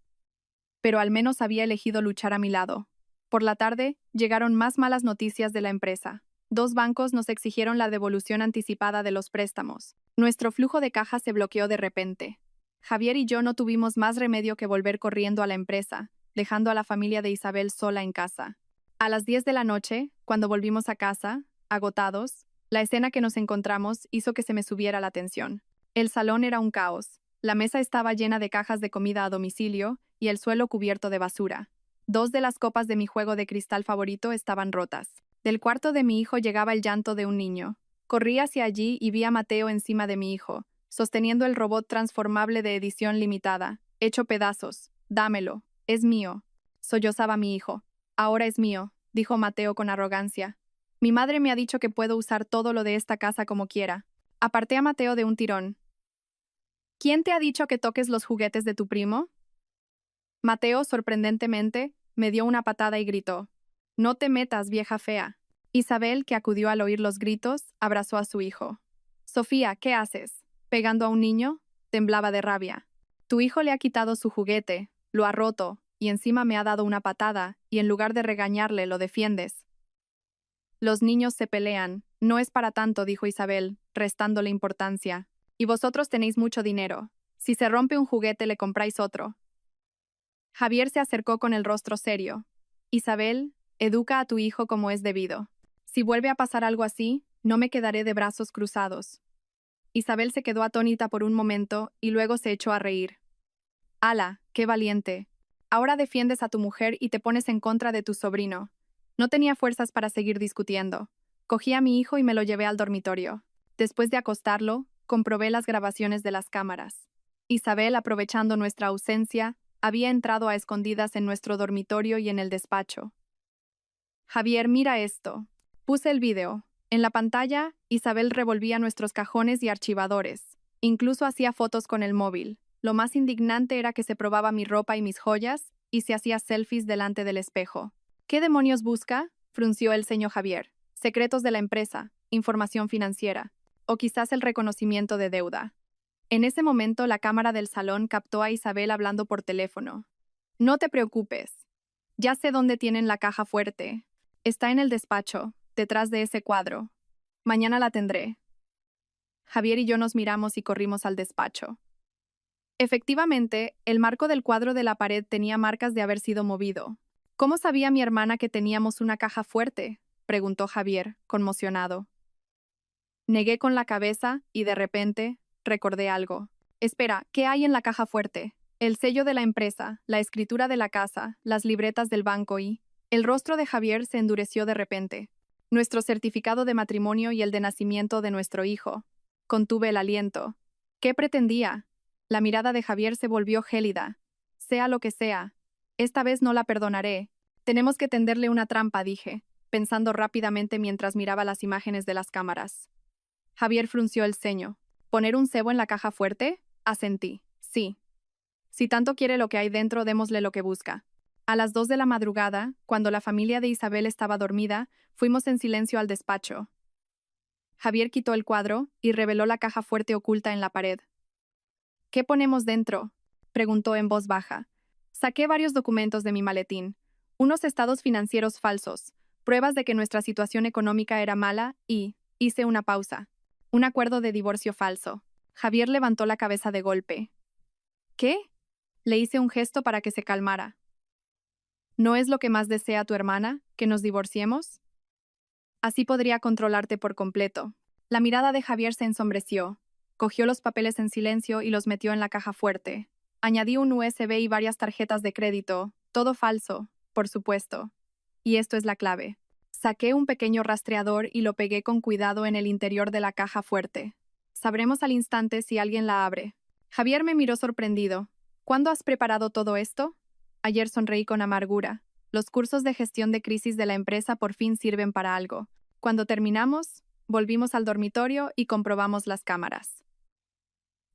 Pero al menos había elegido luchar a mi lado. Por la tarde, llegaron más malas noticias de la empresa. 2 bancos nos exigieron la devolución anticipada de los préstamos. Nuestro flujo de caja se bloqueó de repente. Javier y yo no tuvimos más remedio que volver corriendo a la empresa, dejando a la familia de Isabel sola en casa. A las 10 de la noche, cuando volvimos a casa, agotados, la escena que nos encontramos hizo que se me subiera la tensión. El salón era un caos. La mesa estaba llena de cajas de comida a domicilio y el suelo cubierto de basura. 2 de las copas de mi juego de cristal favorito estaban rotas. Del cuarto de mi hijo llegaba el llanto de un niño. Corrí hacia allí y vi a Mateo encima de mi hijo, sosteniendo el robot transformable de edición limitada, hecho pedazos. Dámelo. Es mío. Sollozaba mi hijo. Ahora es mío, dijo Mateo con arrogancia. Mi madre me ha dicho que puedo usar todo lo de esta casa como quiera. Aparté a Mateo de un tirón. ¿Quién te ha dicho que toques los juguetes de tu primo? Mateo, sorprendentemente, me dio una patada y gritó. No te metas, vieja fea. Isabel, que acudió al oír los gritos, abrazó a su hijo. Sofía, ¿qué haces? ¿Pegando a un niño? Temblaba de rabia. Tu hijo le ha quitado su juguete, lo ha roto, y encima me ha dado una patada, y en lugar de regañarle, lo defiendes. Los niños se pelean, no es para tanto, dijo Isabel, restándole importancia. Y vosotros tenéis mucho dinero. Si se rompe un juguete, le compráis otro. Javier se acercó con el rostro serio. Isabel, educa a tu hijo como es debido. Si vuelve a pasar algo así, no me quedaré de brazos cruzados. Isabel se quedó atónita por un momento y luego se echó a reír. ¡Hala, qué valiente! Ahora defiendes a tu mujer y te pones en contra de tu sobrino. No tenía fuerzas para seguir discutiendo. Cogí a mi hijo y me lo llevé al dormitorio. Después de acostarlo, comprobé las grabaciones de las cámaras. Isabel, aprovechando nuestra ausencia, había entrado a escondidas en nuestro dormitorio y en el despacho. Javier, mira esto. Puse el video. En la pantalla, Isabel revolvía nuestros cajones y archivadores. Incluso hacía fotos con el móvil. Lo más indignante era que se probaba mi ropa y mis joyas y se hacía selfies delante del espejo. ¿Qué demonios busca? Frunció el ceño Javier. Secretos de la empresa, información financiera, o quizás el reconocimiento de deuda. En ese momento la cámara del salón captó a Isabel hablando por teléfono. No te preocupes. Ya sé dónde tienen la caja fuerte. Está en el despacho, detrás de ese cuadro. Mañana la tendré. Javier y yo nos miramos y corrimos al despacho. Efectivamente, el marco del cuadro de la pared tenía marcas de haber sido movido. ¿Cómo sabía mi hermana que teníamos una caja fuerte?, preguntó Javier, conmocionado. Negué con la cabeza y de repente recordé algo. Espera, ¿qué hay en la caja fuerte? El sello de la empresa, la escritura de la casa, las libretas del banco y... El rostro de Javier se endureció de repente. Nuestro certificado de matrimonio y el de nacimiento de nuestro hijo. Contuve el aliento. ¿Qué pretendía? La mirada de Javier se volvió gélida. Sea lo que sea, esta vez no la perdonaré. Tenemos que tenderle una trampa, dije, pensando rápidamente mientras miraba las imágenes de las cámaras. Javier frunció el ceño. ¿Poner un cebo en la caja fuerte? Asentí. Sí. Si tanto quiere lo que hay dentro, démosle lo que busca. A las 2 de la madrugada, cuando la familia de Isabel estaba dormida, fuimos en silencio al despacho. Javier quitó el cuadro y reveló la caja fuerte oculta en la pared. ¿Qué ponemos dentro?, preguntó en voz baja. Saqué varios documentos de mi maletín, unos estados financieros falsos, pruebas de que nuestra situación económica era mala y hice una pausa. Un acuerdo de divorcio falso. Javier levantó la cabeza de golpe. ¿Qué? Le hice un gesto para que se calmara. ¿No es lo que más desea tu hermana, que nos divorciemos? Así podría controlarte por completo. La mirada de Javier se ensombreció. Cogió los papeles en silencio y los metió en la caja fuerte. Añadí un USB y varias tarjetas de crédito, todo falso, por supuesto. Y esto es la clave. Saqué un pequeño rastreador y lo pegué con cuidado en el interior de la caja fuerte. Sabremos al instante si alguien la abre. Javier me miró sorprendido. ¿Cuándo has preparado todo esto? Ayer sonreí con amargura. Los cursos de gestión de crisis de la empresa por fin sirven para algo. Cuando terminamos, volvimos al dormitorio y comprobamos las cámaras.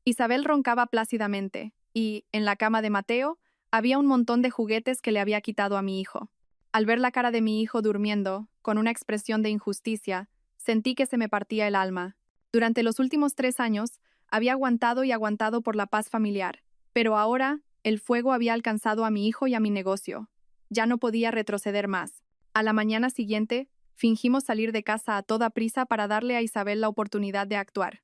Isabel roncaba plácidamente, y, en la cama de Mateo, había un montón de juguetes que le había quitado a mi hijo. Al ver la cara de mi hijo durmiendo, con una expresión de injusticia, sentí que se me partía el alma. Durante los últimos 3 años, había aguantado y aguantado por la paz familiar, pero ahora, el fuego había alcanzado a mi hijo y a mi negocio. Ya no podía retroceder más. A la mañana siguiente, fingimos salir de casa a toda prisa para darle a Isabel la oportunidad de actuar.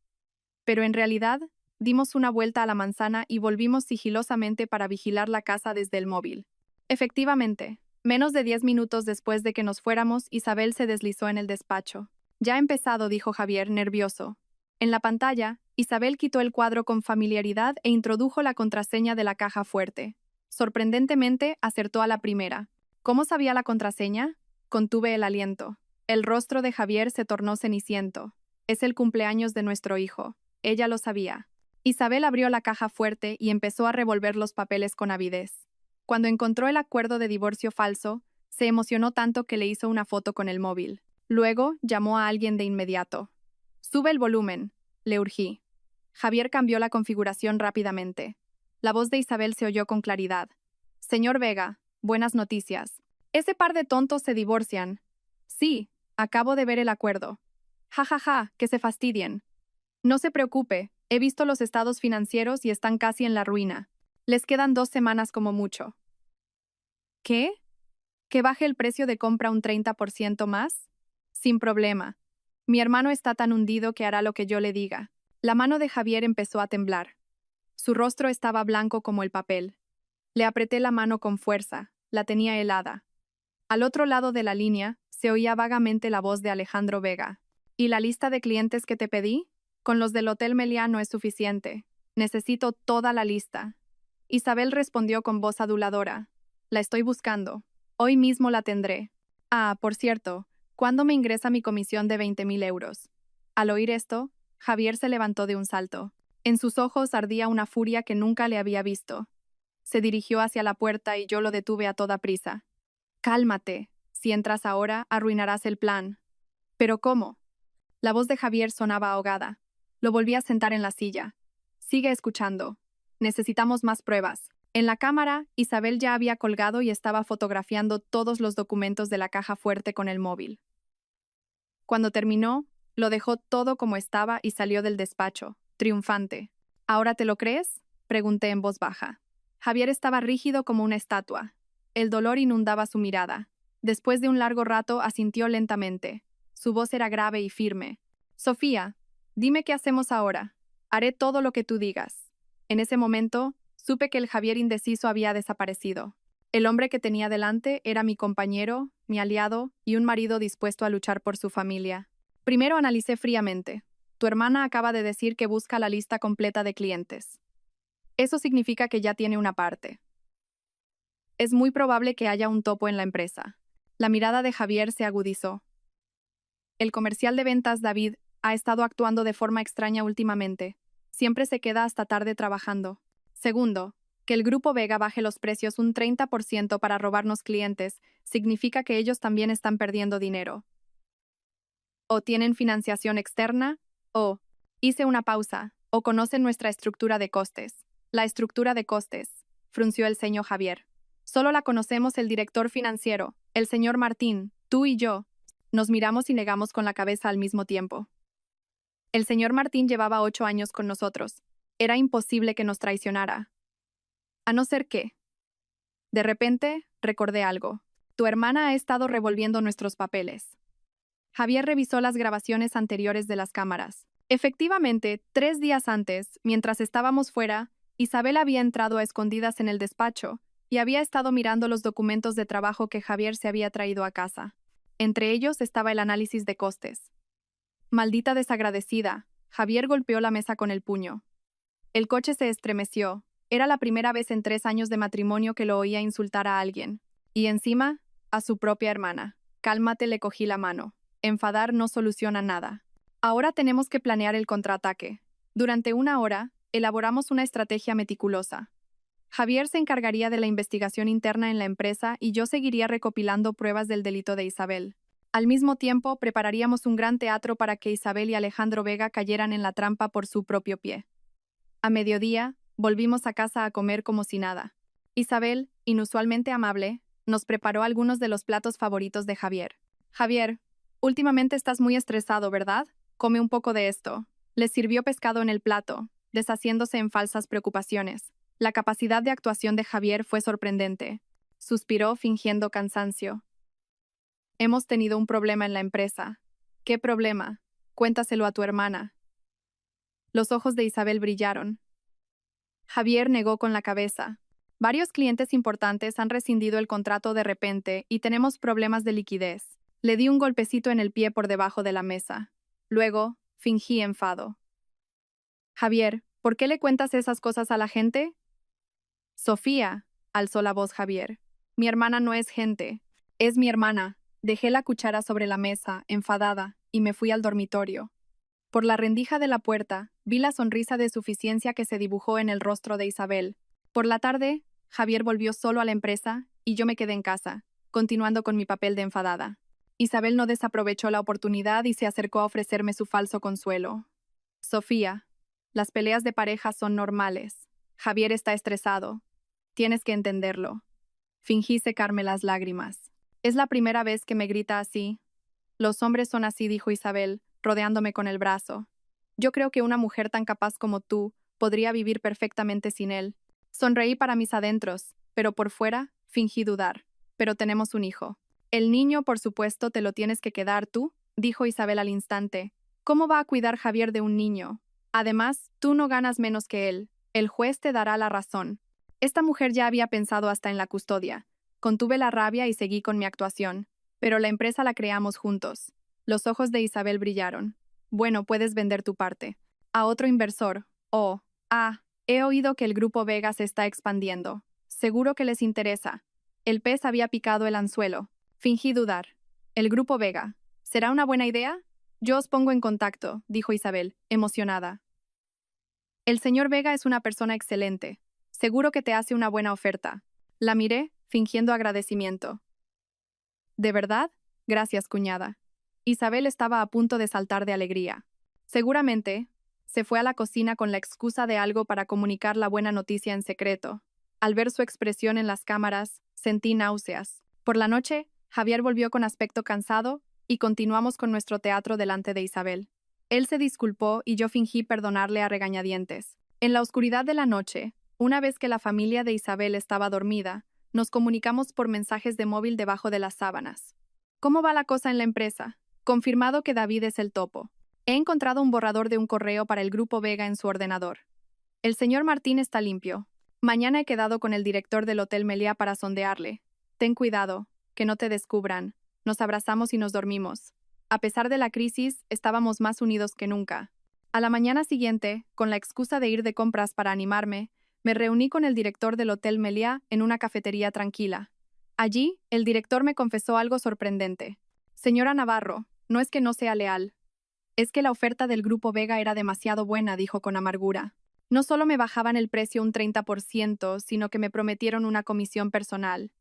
Pero en realidad, dimos una vuelta a la manzana y volvimos sigilosamente para vigilar la casa desde el móvil. Efectivamente, menos de 10 minutos después de que nos fuéramos, Isabel se deslizó en el despacho. Ya ha empezado, dijo Javier, nervioso. En la pantalla, Isabel quitó el cuadro con familiaridad e introdujo la contraseña de la caja fuerte. Sorprendentemente, acertó a la primera. ¿Cómo sabía la contraseña? Contuve el aliento. El rostro de Javier se tornó ceniciento. Es el cumpleaños de nuestro hijo. Ella lo sabía. Isabel abrió la caja fuerte y empezó a revolver los papeles con avidez. Cuando encontró el acuerdo de divorcio falso, se emocionó tanto que le hizo una foto con el móvil. Luego llamó a alguien de inmediato. «Sube el volumen», le urgí. Javier cambió la configuración rápidamente. La voz de Isabel se oyó con claridad. «Señor Vega, buenas noticias. Ese par de tontos se divorcian». «Sí, acabo de ver el acuerdo». «Ja, ja, ja, que se fastidien». «No se preocupe, he visto los estados financieros y están casi en la ruina. Les quedan 2 semanas como mucho». «¿Qué? ¿Que baje el precio de compra un 30% más?» «Sin problema. Mi hermano está tan hundido que hará lo que yo le diga». La mano de Javier empezó a temblar. Su rostro estaba blanco como el papel. Le apreté la mano con fuerza, la tenía helada. Al otro lado de la línea, se oía vagamente la voz de Alejandro Vega. «¿Y la lista de clientes que te pedí? Con los del Hotel Meliá no es suficiente. Necesito toda la lista». Isabel respondió con voz aduladora. «La estoy buscando. Hoy mismo la tendré. Ah, por cierto, ¿cuándo me ingresa mi comisión de 20.000 euros?» Al oír esto, Javier se levantó de un salto. En sus ojos ardía una furia que nunca le había visto. Se dirigió hacia la puerta y yo lo detuve a toda prisa. «Cálmate. Si entras ahora, arruinarás el plan». «¿Pero cómo?» La voz de Javier sonaba ahogada. Lo volví a sentar en la silla. «Sigue escuchando. Necesitamos más pruebas». En la cámara, Isabel ya había colgado y estaba fotografiando todos los documentos de la caja fuerte con el móvil. Cuando terminó, lo dejó todo como estaba y salió del despacho, triunfante. «¿Ahora te lo crees?», pregunté en voz baja. Javier estaba rígido como una estatua. El dolor inundaba su mirada. Después de un largo rato asintió lentamente. Su voz era grave y firme. «Sofía, dime qué hacemos ahora. Haré todo lo que tú digas». En ese momento, supe que el Javier indeciso había desaparecido. El hombre que tenía delante era mi compañero, mi aliado y un marido dispuesto a luchar por su familia. Primero analicé fríamente. Tu hermana acaba de decir que busca la lista completa de clientes. Eso significa que ya tiene una parte. Es muy probable que haya un topo en la empresa. La mirada de Javier se agudizó. El comercial de ventas David ha estado actuando de forma extraña últimamente. Siempre se queda hasta tarde trabajando. Segundo, que el grupo Vega baje los precios un 30% para robarnos clientes significa que ellos también están perdiendo dinero. O tienen financiación externa, o, hice una pausa, o conocen nuestra estructura de costes. La estructura de costes, frunció el ceño Javier. Solo la conocemos el director financiero, el señor Martín, tú y yo. Nos miramos y negamos con la cabeza al mismo tiempo. El señor Martín llevaba 8 años con nosotros. Era imposible que nos traicionara. A no ser que. De repente, recordé algo. Tu hermana ha estado revolviendo nuestros papeles. Javier revisó las grabaciones anteriores de las cámaras. Efectivamente, 3 días antes, mientras estábamos fuera, Isabel había entrado a escondidas en el despacho y había estado mirando los documentos de trabajo que Javier se había traído a casa. Entre ellos estaba el análisis de costes. Maldita desagradecida, Javier golpeó la mesa con el puño. El coche se estremeció. Era la primera vez en 3 años de matrimonio que lo oía insultar a alguien. Y encima, a su propia hermana. Cálmate, le cogí la mano. Enfadar no soluciona nada. Ahora tenemos que planear el contraataque. Durante 1 hora, elaboramos una estrategia meticulosa. Javier se encargaría de la investigación interna en la empresa y yo seguiría recopilando pruebas del delito de Isabel. Al mismo tiempo, prepararíamos un gran teatro para que Isabel y Alejandro Vega cayeran en la trampa por su propio pie. A mediodía, volvimos a casa a comer como si nada. Isabel, inusualmente amable, nos preparó algunos de los platos favoritos de Javier. Javier, últimamente estás muy estresado, ¿verdad? Come un poco de esto. Le sirvió pescado en el plato, deshaciéndose en falsas preocupaciones. La capacidad de actuación de Javier fue sorprendente. Suspiró fingiendo cansancio. Hemos tenido un problema en la empresa. ¿Qué problema? Cuéntaselo a tu hermana. Los ojos de Isabel brillaron. Javier negó con la cabeza. Varios clientes importantes han rescindido el contrato de repente y tenemos problemas de liquidez. Le di un golpecito en el pie por debajo de la mesa. Luego, fingí enfado. Javier, ¿por qué le cuentas esas cosas a la gente? Sofía, alzó la voz Javier. Mi hermana no es gente. Es mi hermana. Dejé la cuchara sobre la mesa, enfadada, y me fui al dormitorio. Por la rendija de la puerta, vi la sonrisa de suficiencia que se dibujó en el rostro de Isabel. Por la tarde, Javier volvió solo a la empresa y yo me quedé en casa, continuando con mi papel de enfadada. Isabel no desaprovechó la oportunidad y se acercó a ofrecerme su falso consuelo. Sofía, las peleas de pareja son normales. Javier está estresado. Tienes que entenderlo. Fingí secarme las lágrimas. Es la primera vez que me grita así. Los hombres son así, dijo Isabel, rodeándome con el brazo. Yo creo que una mujer tan capaz como tú podría vivir perfectamente sin él. Sonreí para mis adentros, pero por fuera fingí dudar. Pero tenemos un hijo. El niño, por supuesto, te lo tienes que quedar tú, dijo Isabel al instante. ¿Cómo va a cuidar Javier de un niño? Además, tú no ganas menos que él. El juez te dará la razón. Esta mujer ya había pensado hasta en la custodia. Contuve la rabia y seguí con mi actuación. Pero la empresa la creamos juntos. Los ojos de Isabel brillaron. Bueno, puedes vender tu parte. A otro inversor. Oh, he oído que el Grupo Vega se está expandiendo. Seguro que les interesa. El pez había picado el anzuelo. Fingí dudar. El Grupo Vega. ¿Será una buena idea? Yo os pongo en contacto, dijo Isabel, emocionada. El señor Vega es una persona excelente. Seguro que te hace una buena oferta. La miré, fingiendo agradecimiento. ¿De verdad? Gracias, cuñada. Isabel estaba a punto de saltar de alegría. Seguramente, se fue a la cocina con la excusa de algo para comunicar la buena noticia en secreto. Al ver su expresión en las cámaras, sentí náuseas. Por la noche, Javier volvió con aspecto cansado y continuamos con nuestro teatro delante de Isabel. Él se disculpó y yo fingí perdonarle a regañadientes. En la oscuridad de la noche, una vez que la familia de Isabel estaba dormida, nos comunicamos por mensajes de móvil debajo de las sábanas. ¿Cómo va la cosa en la empresa? Confirmado que David es el topo. He encontrado un borrador de un correo para el Grupo Vega en su ordenador. El señor Martín está limpio. Mañana he quedado con el director del Hotel Meliá para sondearle. Ten cuidado, que no te descubran. Nos abrazamos y nos dormimos. A pesar de la crisis, estábamos más unidos que nunca. A la mañana siguiente, con la excusa de ir de compras para animarme, me reuní con el director del Hotel Meliá en una cafetería tranquila. Allí, el director me confesó algo sorprendente. Señora Navarro, no es que no sea leal. Es que la oferta del Grupo Vega era demasiado buena, dijo con amargura. No solo me bajaban el precio un 30%, sino que me prometieron una comisión personal.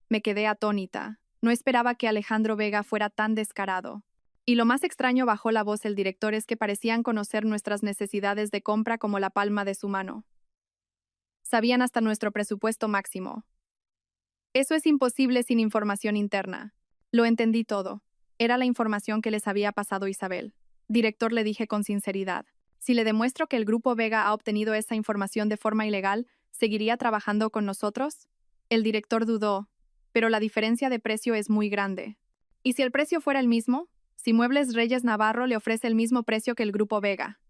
Me quedé atónita. No esperaba que Alejandro Vega fuera tan descarado. Y lo más extraño, bajó la voz el director, es que parecían conocer nuestras necesidades de compra como la palma de su mano. Sabían hasta nuestro presupuesto máximo. Eso es imposible sin información interna. Lo entendí todo. Era la información que les había pasado Isabel. Director, le dije con sinceridad. Si le demuestro que el Grupo Vega ha obtenido esa información de forma ilegal, ¿seguiría trabajando con nosotros? El director dudó, pero la diferencia de precio es muy grande. ¿Y si el precio fuera el mismo? Si Muebles Reyes Navarro le ofrece el mismo precio que el Grupo Vega.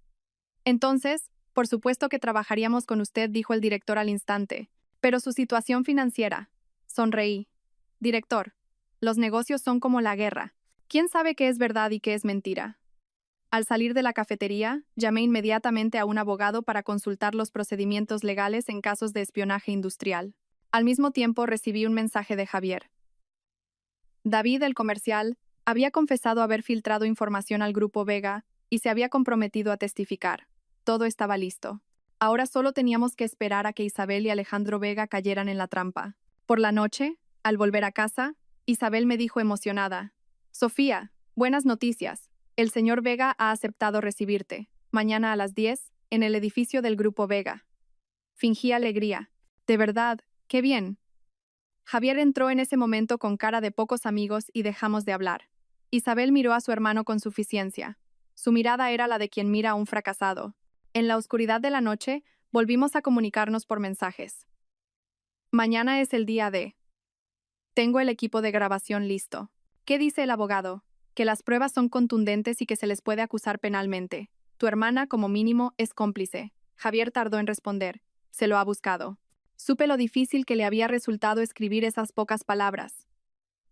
Entonces, por supuesto que trabajaríamos con usted, dijo el director al instante. Pero su situación financiera. Sonreí. Director, los negocios son como la guerra. ¿Quién sabe qué es verdad y qué es mentira? Al salir de la cafetería, llamé inmediatamente a un abogado para consultar los procedimientos legales en casos de espionaje industrial. Al mismo tiempo recibí un mensaje de Javier. David, el comercial, había confesado haber filtrado información al Grupo Vega y se había comprometido a testificar. Todo estaba listo. Ahora solo teníamos que esperar a que Isabel y Alejandro Vega cayeran en la trampa. Por la noche, al volver a casa, Isabel me dijo emocionada: Sofía, buenas noticias. El señor Vega ha aceptado recibirte, mañana a las 10, en el edificio del Grupo Vega. Fingí alegría. De verdad, qué bien. Javier entró en ese momento con cara de pocos amigos y dejamos de hablar. Isabel miró a su hermano con suficiencia. Su mirada era la de quien mira a un fracasado. En la oscuridad de la noche, volvimos a comunicarnos por mensajes. Mañana es el día de... Tengo el equipo de grabación listo. ¿Qué dice el abogado? Que las pruebas son contundentes y que se les puede acusar penalmente. Tu hermana, como mínimo, es cómplice. Javier tardó en responder. Se lo ha buscado. Supe lo difícil que le había resultado escribir esas pocas palabras.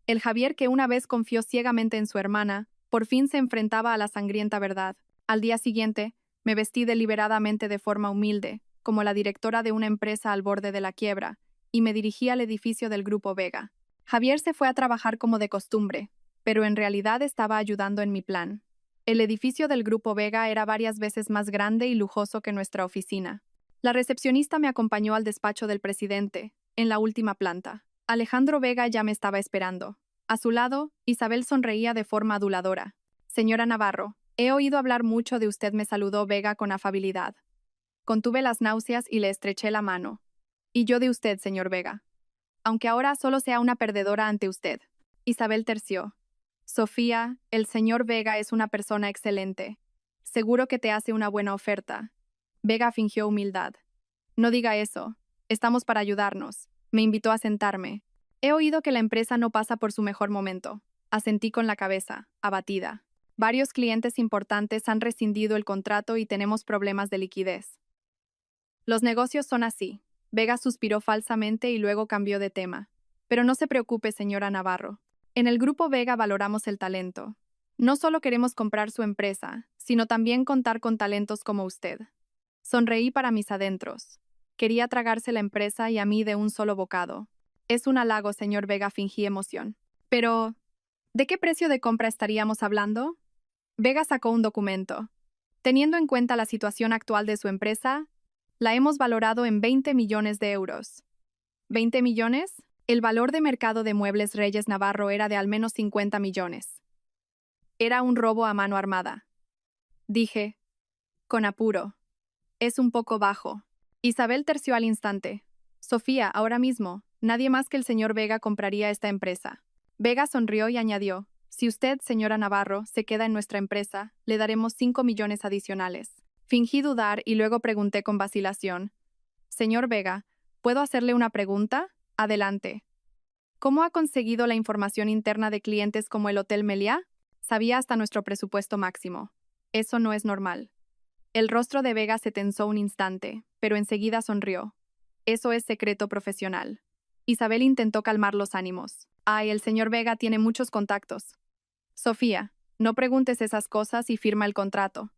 El Javier que una vez confió ciegamente en su hermana, por fin se enfrentaba a la sangrienta verdad. Al día siguiente, me vestí deliberadamente de forma humilde, como la directora de una empresa al borde de la quiebra, y me dirigí al edificio del Grupo Vega. Javier se fue a trabajar como de costumbre, pero en realidad estaba ayudando en mi plan. El edificio del Grupo Vega era varias veces más grande y lujoso que nuestra oficina. La recepcionista me acompañó al despacho del presidente, en la última planta. Alejandro Vega ya me estaba esperando. A su lado, Isabel sonreía de forma aduladora. Señora Navarro, he oído hablar mucho de usted, me saludó Vega con afabilidad. Contuve las náuseas y le estreché la mano. Y yo de usted, señor Vega. Aunque ahora solo sea una perdedora ante usted. Isabel terció. Sofía, el señor Vega es una persona excelente. Seguro que te hace una buena oferta. Vega fingió humildad. No diga eso. Estamos para ayudarnos. Me invitó a sentarme. He oído que la empresa no pasa por su mejor momento. Asentí con la cabeza, abatida. Varios clientes importantes han rescindido el contrato y tenemos problemas de liquidez. Los negocios son así. Vega suspiró falsamente y luego cambió de tema. Pero no se preocupe, señora Navarro. En el Grupo Vega valoramos el talento. No solo queremos comprar su empresa, sino también contar con talentos como usted. Sonreí para mis adentros. Quería tragarse la empresa y a mí de un solo bocado. Es un halago, señor Vega, fingí emoción. Pero, ¿de qué precio de compra estaríamos hablando? Vega sacó un documento. Teniendo en cuenta la situación actual de su empresa, la hemos valorado en 20 millones de euros. ¿20 millones? El valor de mercado de Muebles Reyes Navarro era de al menos 50 millones. Era un robo a mano armada. Dije, con apuro. Es un poco bajo. Isabel terció al instante. Sofía, ahora mismo, nadie más que el señor Vega compraría esta empresa. Vega sonrió y añadió, si usted, señora Navarro, se queda en nuestra empresa, le daremos 5 millones adicionales. Fingí dudar y luego pregunté con vacilación. Señor Vega, ¿puedo hacerle una pregunta? Adelante. ¿Cómo ha conseguido la información interna de clientes como el Hotel Meliá? Sabía hasta nuestro presupuesto máximo. Eso no es normal. El rostro de Vega se tensó un instante, pero enseguida sonrió. Eso es secreto profesional. Isabel intentó calmar los ánimos. Ay, el señor Vega tiene muchos contactos. Sofía, no preguntes esas cosas y firma el contrato.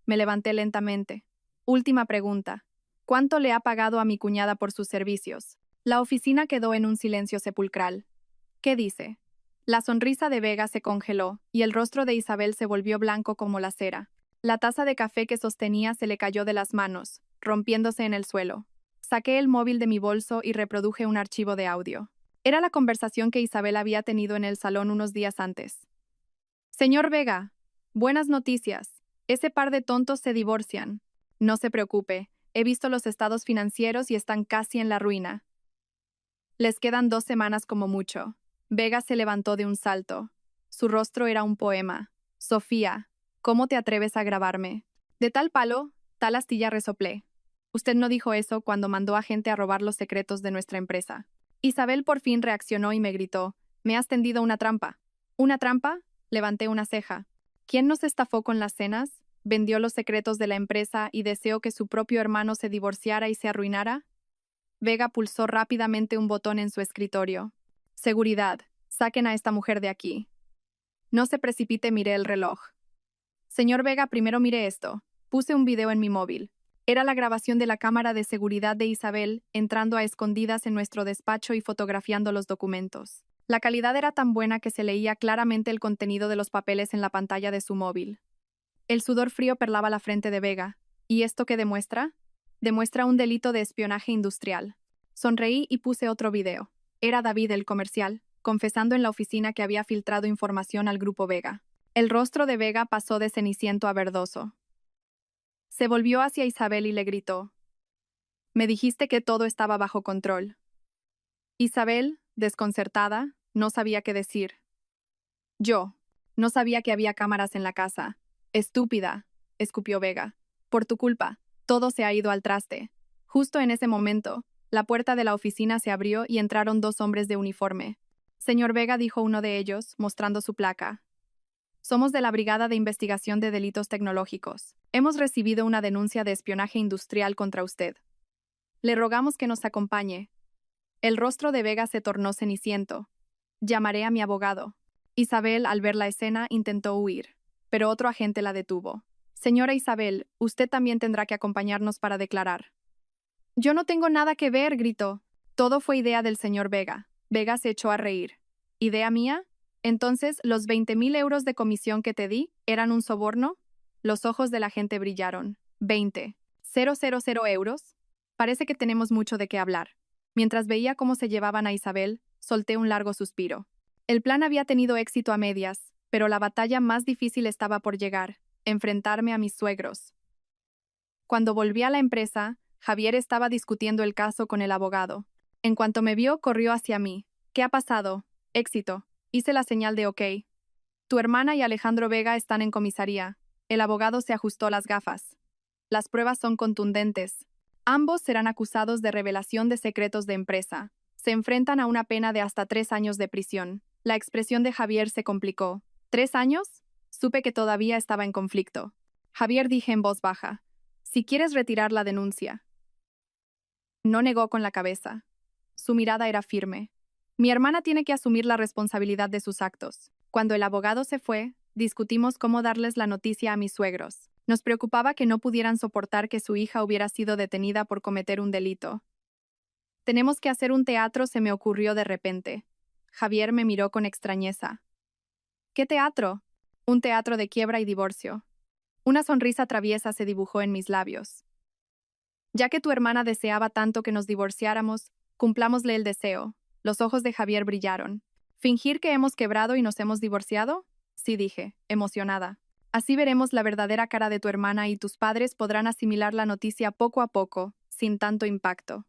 Me levanté lentamente. Última pregunta. ¿Cuánto le ha pagado a mi cuñada por sus servicios? La oficina quedó en un silencio sepulcral. ¿Qué dice? La sonrisa de Vega se congeló y el rostro de Isabel se volvió blanco como la cera. La taza de café que sostenía se le cayó de las manos, rompiéndose en el suelo. Saqué el móvil de mi bolso y reproduje un archivo de audio. Era la conversación que Isabel había tenido en el salón unos días antes. Señor Vega, buenas noticias. Ese par de tontos se divorcian. No se preocupe, he visto los estados financieros y están casi en la ruina. Les quedan 2 semanas como mucho. Vega se levantó de un salto. Su rostro era un poema. Sofía, ¿cómo te atreves a grabarme? De tal palo, tal astilla, resoplé. Usted no dijo eso cuando mandó a gente a robar los secretos de nuestra empresa. Isabel por fin reaccionó y me gritó, me has tendido una trampa. ¿Una trampa? Levanté una ceja. ¿Quién nos estafó con las cenas? ¿Vendió los secretos de la empresa y deseó que su propio hermano se divorciara y se arruinara? Vega pulsó rápidamente un botón en su escritorio. Seguridad, saquen a esta mujer de aquí. No se precipite, miré el reloj. Señor Vega, primero mire esto. Puse un video en mi móvil. Era la grabación de la cámara de seguridad de Isabel, entrando a escondidas en nuestro despacho y fotografiando los documentos. La calidad era tan buena que se leía claramente el contenido de los papeles en la pantalla de su móvil. El sudor frío perlaba la frente de Vega. ¿Y esto qué demuestra? Demuestra un delito de espionaje industrial. Sonreí y puse otro video. Era David el comercial, confesando en la oficina que había filtrado información al grupo Vega. El rostro de Vega pasó de ceniciento a verdoso. Se volvió hacia Isabel y le gritó: «Me dijiste que todo estaba bajo control». Isabel, desconcertada, no sabía qué decir. «Yo. No sabía que había cámaras en la casa. Estúpida», escupió Vega. «Por tu culpa, todo se ha ido al traste». Justo en ese momento, la puerta de la oficina se abrió y entraron dos hombres de uniforme. «Señor Vega», dijo uno de ellos, mostrando su placa. «Somos de la Brigada de Investigación de Delitos Tecnológicos. Hemos recibido una denuncia de espionaje industrial contra usted. Le rogamos que nos acompañe». El rostro de Vega se tornó ceniciento. «Llamaré a mi abogado». Isabel, al ver la escena, intentó huir, pero otro agente la detuvo. «Señora Isabel, usted también tendrá que acompañarnos para declarar». «Yo no tengo nada que ver», gritó. «Todo fue idea del señor Vega». Vega se echó a reír. «¿Idea mía? Entonces, ¿los 20.000 euros de comisión que te di eran un soborno?» Los ojos de la gente brillaron. «¿20? ¿000 euros? Parece que tenemos mucho de qué hablar». Mientras veía cómo se llevaban a Isabel, solté un largo suspiro. El plan había tenido éxito a medias, pero la batalla más difícil estaba por llegar: enfrentarme a mis suegros. Cuando volví a la empresa, Javier estaba discutiendo el caso con el abogado. En cuanto me vio, corrió hacia mí. «¿Qué ha pasado?» «Éxito». Hice la señal de OK. «Tu hermana y Alejandro Vega están en comisaría». El abogado se ajustó las gafas. «Las pruebas son contundentes. Ambos serán acusados de revelación de secretos de empresa. Se enfrentan a una pena de hasta 3 años de prisión». La expresión de Javier se complicó. ¿3 años? Supe que todavía estaba en conflicto. «Javier», dije en voz baja, «si quieres retirar la denuncia». No negó con la cabeza. Su mirada era firme. «Mi hermana tiene que asumir la responsabilidad de sus actos». Cuando el abogado se fue, discutimos cómo darles la noticia a mis suegros. Nos preocupaba que no pudieran soportar que su hija hubiera sido detenida por cometer un delito. «Tenemos que hacer un teatro», se me ocurrió de repente. Javier me miró con extrañeza. «¿Qué teatro?» «Un teatro de quiebra y divorcio». Una sonrisa traviesa se dibujó en mis labios. «Ya que tu hermana deseaba tanto que nos divorciáramos, cumplámosle el deseo». Los ojos de Javier brillaron. «¿Fingir que hemos quebrado y nos hemos divorciado?» «Sí», dije, emocionada. «Así veremos la verdadera cara de tu hermana y tus padres podrán asimilar la noticia poco a poco, sin tanto impacto».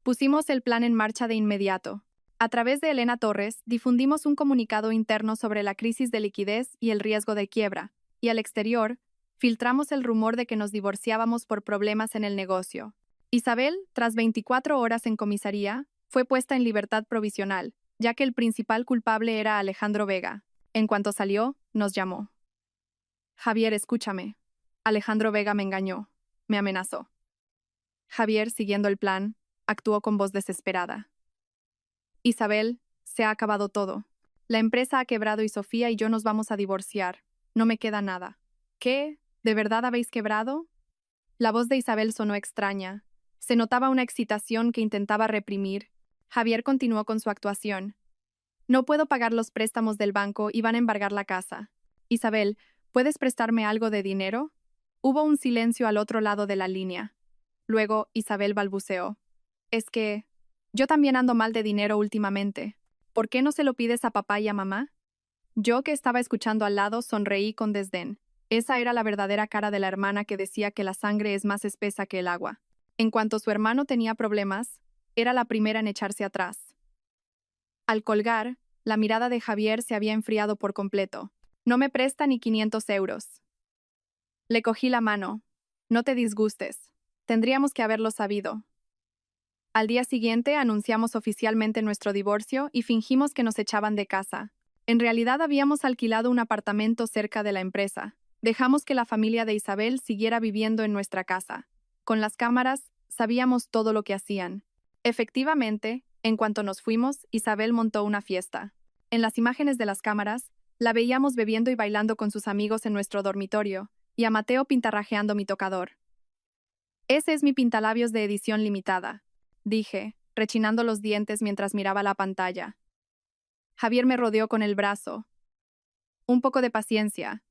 Pusimos el plan en marcha de inmediato. A través de Elena Torres, difundimos un comunicado interno sobre la crisis de liquidez y el riesgo de quiebra, y al exterior, filtramos el rumor de que nos divorciábamos por problemas en el negocio. Isabel, tras 24 horas en comisaría, fue puesta en libertad provisional, ya que el principal culpable era Alejandro Vega. En cuanto salió, nos llamó. «Javier, escúchame. Alejandro Vega me engañó. Me amenazó». Javier, siguiendo el plan, actuó con voz desesperada. «Isabel, se ha acabado todo. La empresa ha quebrado y Sofía y yo nos vamos a divorciar. No me queda nada». «¿Qué? ¿De verdad habéis quebrado?» La voz de Isabel sonó extraña. Se notaba una excitación que intentaba reprimir. Javier continuó con su actuación. «No puedo pagar los préstamos del banco y van a embargar la casa. Isabel, ¿puedes prestarme algo de dinero?» Hubo un silencio al otro lado de la línea. Luego, Isabel balbuceó. «Es que yo también ando mal de dinero últimamente. ¿Por qué no se lo pides a papá y a mamá?» Yo, que estaba escuchando al lado, sonreí con desdén. Esa era la verdadera cara de la hermana que decía que la sangre es más espesa que el agua. En cuanto su hermano tenía problemas, era la primera en echarse atrás. Al colgar, la mirada de Javier se había enfriado por completo. «No me presta ni 500 euros». Le cogí la mano. «No te disgustes. Tendríamos que haberlo sabido». Al día siguiente anunciamos oficialmente nuestro divorcio y fingimos que nos echaban de casa. En realidad habíamos alquilado un apartamento cerca de la empresa. Dejamos que la familia de Isabel siguiera viviendo en nuestra casa. Con las cámaras, sabíamos todo lo que hacían. Efectivamente, en cuanto nos fuimos, Isabel montó una fiesta. En las imágenes de las cámaras, la veíamos bebiendo y bailando con sus amigos en nuestro dormitorio, y a Mateo pintarrajeando mi tocador. «Ese es mi pintalabios de edición limitada», dije, rechinando los dientes mientras miraba la pantalla. Javier me rodeó con el brazo. Un poco de paciencia.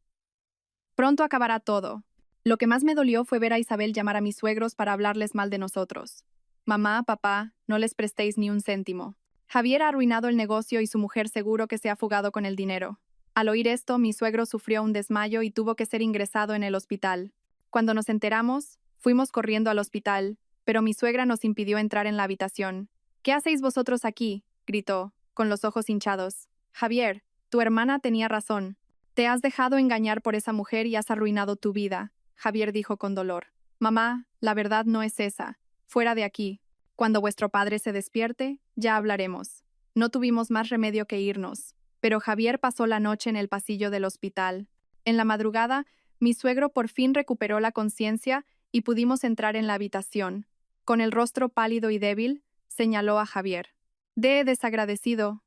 Pronto acabará todo. Lo que más me dolió fue ver a Isabel llamar a mis suegros para hablarles mal de nosotros. Mamá, papá, no les prestéis ni un céntimo. Javier ha arruinado el negocio y su mujer seguro que se ha fugado con el dinero. Al oír esto, mi suegro sufrió un desmayo y tuvo que ser ingresado en el hospital. Cuando nos enteramos, fuimos corriendo al hospital, pero mi suegra nos impidió entrar en la habitación. ¿Qué hacéis vosotros aquí?, gritó, con los ojos hinchados. Javier, tu hermana tenía razón. Te has dejado engañar por esa mujer y has arruinado tu vida, Javier dijo con dolor. Mamá, la verdad no es esa. Fuera de aquí. Cuando vuestro padre se despierte, ya hablaremos. No tuvimos más remedio que irnos, pero Javier pasó la noche en el pasillo del hospital. En la madrugada, mi suegro por fin recuperó la conciencia y pudimos entrar en la habitación. Con el rostro pálido y débil, señaló a Javier. Desagradecido.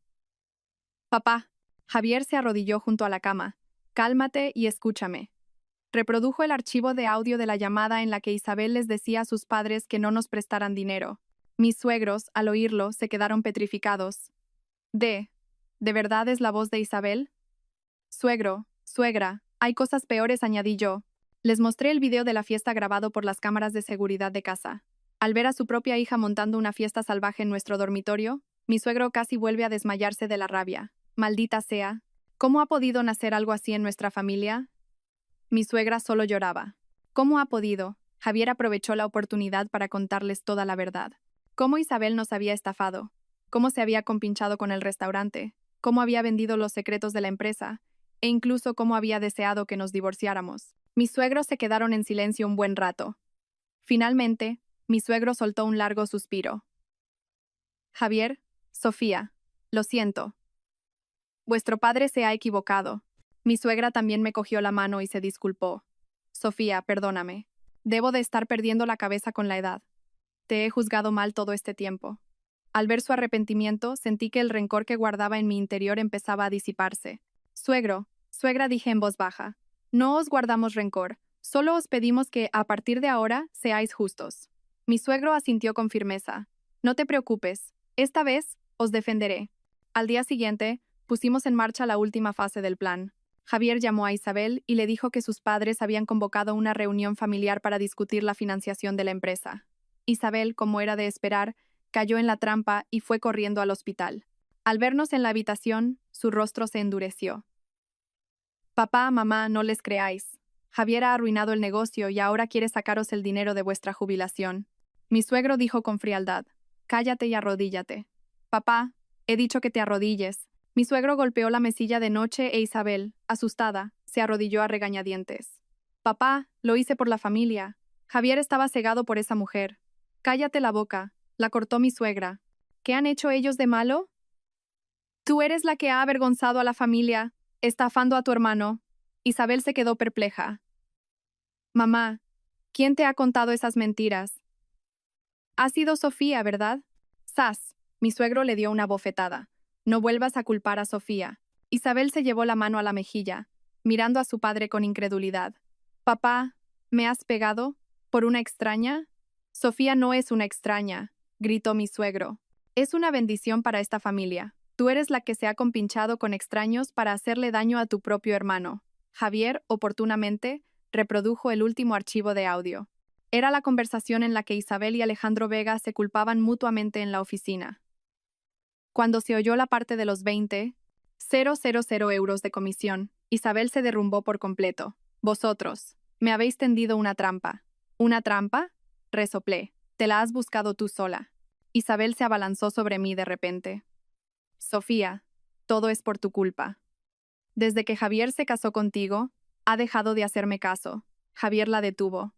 Papá. Javier se arrodilló junto a la cama. Cálmate y escúchame. Reprodujo el archivo de audio de la llamada en la que Isabel les decía a sus padres que no nos prestaran dinero. Mis suegros, al oírlo, se quedaron petrificados. ¿De verdad es la voz de Isabel? Suegro, suegra, hay cosas peores, añadí yo. Les mostré el video de la fiesta grabado por las cámaras de seguridad de casa. Al ver a su propia hija montando una fiesta salvaje en nuestro dormitorio, mi suegro casi vuelve a desmayarse de la rabia. Maldita sea. ¿Cómo ha podido nacer algo así en nuestra familia? Mi suegra solo lloraba. ¿Cómo ha podido? Javier aprovechó la oportunidad para contarles toda la verdad. Cómo Isabel nos había estafado. Cómo se había compinchado con el restaurante. Cómo había vendido los secretos de la empresa. E incluso cómo había deseado que nos divorciáramos. Mis suegros se quedaron en silencio un buen rato. Finalmente, mi suegro soltó un largo suspiro. Javier, Sofía, lo siento. Vuestro padre se ha equivocado. Mi suegra también me cogió la mano y se disculpó. Sofía, perdóname. Debo de estar perdiendo la cabeza con la edad. Te he juzgado mal todo este tiempo. Al ver su arrepentimiento, sentí que el rencor que guardaba en mi interior empezaba a disiparse. Suegro, suegra, dije en voz baja. No os guardamos rencor. Solo os pedimos que, a partir de ahora, seáis justos. Mi suegro asintió con firmeza. No te preocupes. Esta vez, os defenderé. Al día siguiente, pusimos en marcha la última fase del plan. Javier llamó a Isabel y le dijo que sus padres habían convocado una reunión familiar para discutir la financiación de la empresa. Isabel, como era de esperar, cayó en la trampa y fue corriendo al hospital. Al vernos en la habitación, su rostro se endureció. Papá, mamá, no les creáis. Javier ha arruinado el negocio y ahora quiere sacaros el dinero de vuestra jubilación. Mi suegro dijo con frialdad. Cállate y arrodíllate. Papá, he dicho que te arrodilles. Mi suegro golpeó la mesilla de noche e Isabel, asustada, se arrodilló a regañadientes. Papá, lo hice por la familia. Javier estaba cegado por esa mujer. Cállate la boca, la cortó mi suegra. ¿Qué han hecho ellos de malo? Tú eres la que ha avergonzado a la familia, estafando a tu hermano. Isabel se quedó perpleja. Mamá, ¿quién te ha contado esas mentiras? Ha sido Sofía, ¿verdad? ¡Sas! Mi suegro le dio una bofetada. No vuelvas a culpar a Sofía. Isabel se llevó la mano a la mejilla, mirando a su padre con incredulidad. Papá, ¿me has pegado? ¿Por una extraña? Sofía no es una extraña, gritó mi suegro. Es una bendición para esta familia. Tú eres la que se ha compinchado con extraños para hacerle daño a tu propio hermano. Javier, oportunamente, reprodujo el último archivo de audio. Era la conversación en la que Isabel y Alejandro Vega se culpaban mutuamente en la oficina. Cuando se oyó la parte de los 20,000 euros de comisión, Isabel se derrumbó por completo. Vosotros, me habéis tendido una trampa. ¿Una trampa? Resoplé. Te la has buscado tú sola. Isabel se abalanzó sobre mí de repente. Sofía, todo es por tu culpa. Desde que Javier se casó contigo, ha dejado de hacerme caso. Javier la detuvo.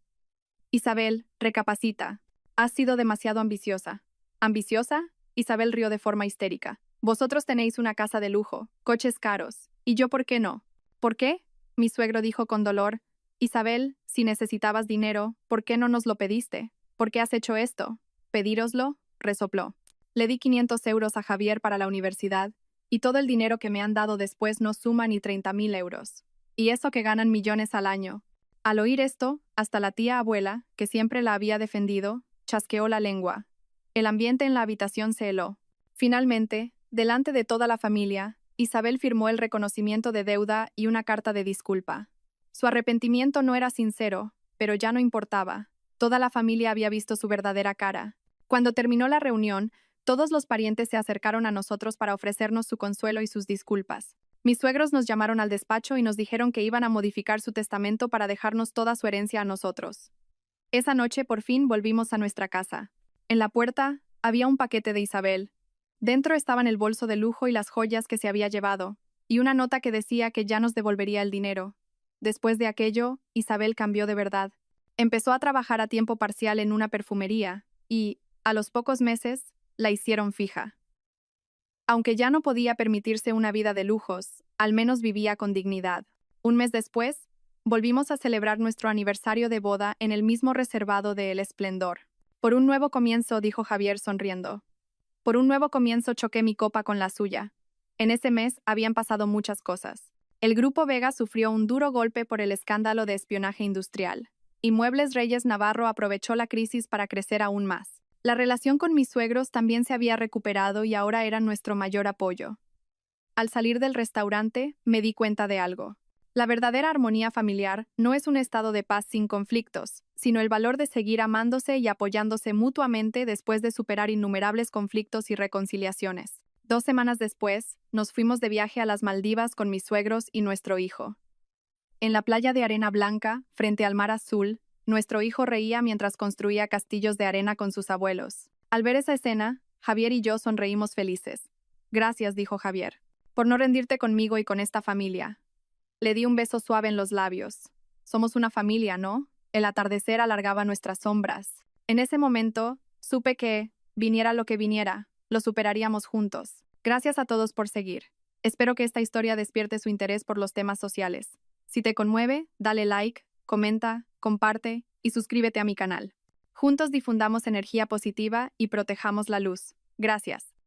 Isabel, recapacita. Has sido demasiado ambiciosa. ¿Ambiciosa? Isabel rió de forma histérica. Vosotros tenéis una casa de lujo, coches caros. ¿Y yo por qué no? ¿Por qué? Mi suegro dijo con dolor. Isabel, si necesitabas dinero, ¿por qué no nos lo pediste? ¿Por qué has hecho esto? ¿Pedíroslo? Resopló. Le di 500 euros a Javier para la universidad, y todo el dinero que me han dado después no suma ni 30.000 euros. Y eso que ganan millones al año. Al oír esto, hasta la tía abuela, que siempre la había defendido, chasqueó la lengua. El ambiente en la habitación se heló. Finalmente, Delante de toda la familia, Isabel firmó el reconocimiento de deuda y una carta de disculpa. Su arrepentimiento no era sincero, pero ya no importaba. Toda la familia había visto su verdadera cara. Cuando terminó la reunión, todos los parientes se acercaron a nosotros para ofrecernos su consuelo y sus disculpas. Mis suegros nos llamaron al despacho y nos dijeron que iban a modificar su testamento para dejarnos toda su herencia a nosotros. Esa noche por fin volvimos a nuestra casa. En la puerta había un paquete de Isabel. Dentro estaban el bolso de lujo y las joyas que se había llevado, y una nota que decía que ya nos devolvería el dinero. Después de aquello, Isabel cambió de verdad. Empezó a trabajar a tiempo parcial en una perfumería y, a los pocos meses, la hicieron fija. Aunque ya no podía permitirse una vida de lujos, al menos vivía con dignidad. Un mes después, volvimos a celebrar nuestro aniversario de boda en el mismo reservado de El Esplendor. Por un nuevo comienzo, dijo Javier sonriendo. Por un nuevo comienzo choqué mi copa con la suya. En ese mes habían pasado muchas cosas. El Grupo Vega sufrió un duro golpe por el escándalo de espionaje industrial, y Muebles Reyes Navarro aprovechó la crisis para crecer aún más. La relación con mis suegros también se había recuperado y ahora era nuestro mayor apoyo. Al salir del restaurante, me di cuenta de algo. La verdadera armonía familiar no es un estado de paz sin conflictos, sino el valor de seguir amándose y apoyándose mutuamente después de superar innumerables conflictos y reconciliaciones. 2 semanas después, nos fuimos de viaje a las Maldivas con mis suegros y nuestro hijo. En la playa de arena blanca, frente al mar azul, nuestro hijo reía mientras construía castillos de arena con sus abuelos. Al ver esa escena, Javier y yo sonreímos felices. Gracias, dijo Javier, por no rendirte conmigo y con esta familia. Le di un beso suave en los labios. Somos una familia, ¿no? El atardecer alargaba nuestras sombras. En ese momento, supe que, viniera lo que viniera, lo superaríamos juntos. Gracias a todos por seguir. Espero que esta historia despierte su interés por los temas sociales. Si te conmueve, dale like, comenta, comparte y suscríbete a mi canal. Juntos difundamos energía positiva y protejamos la luz. Gracias.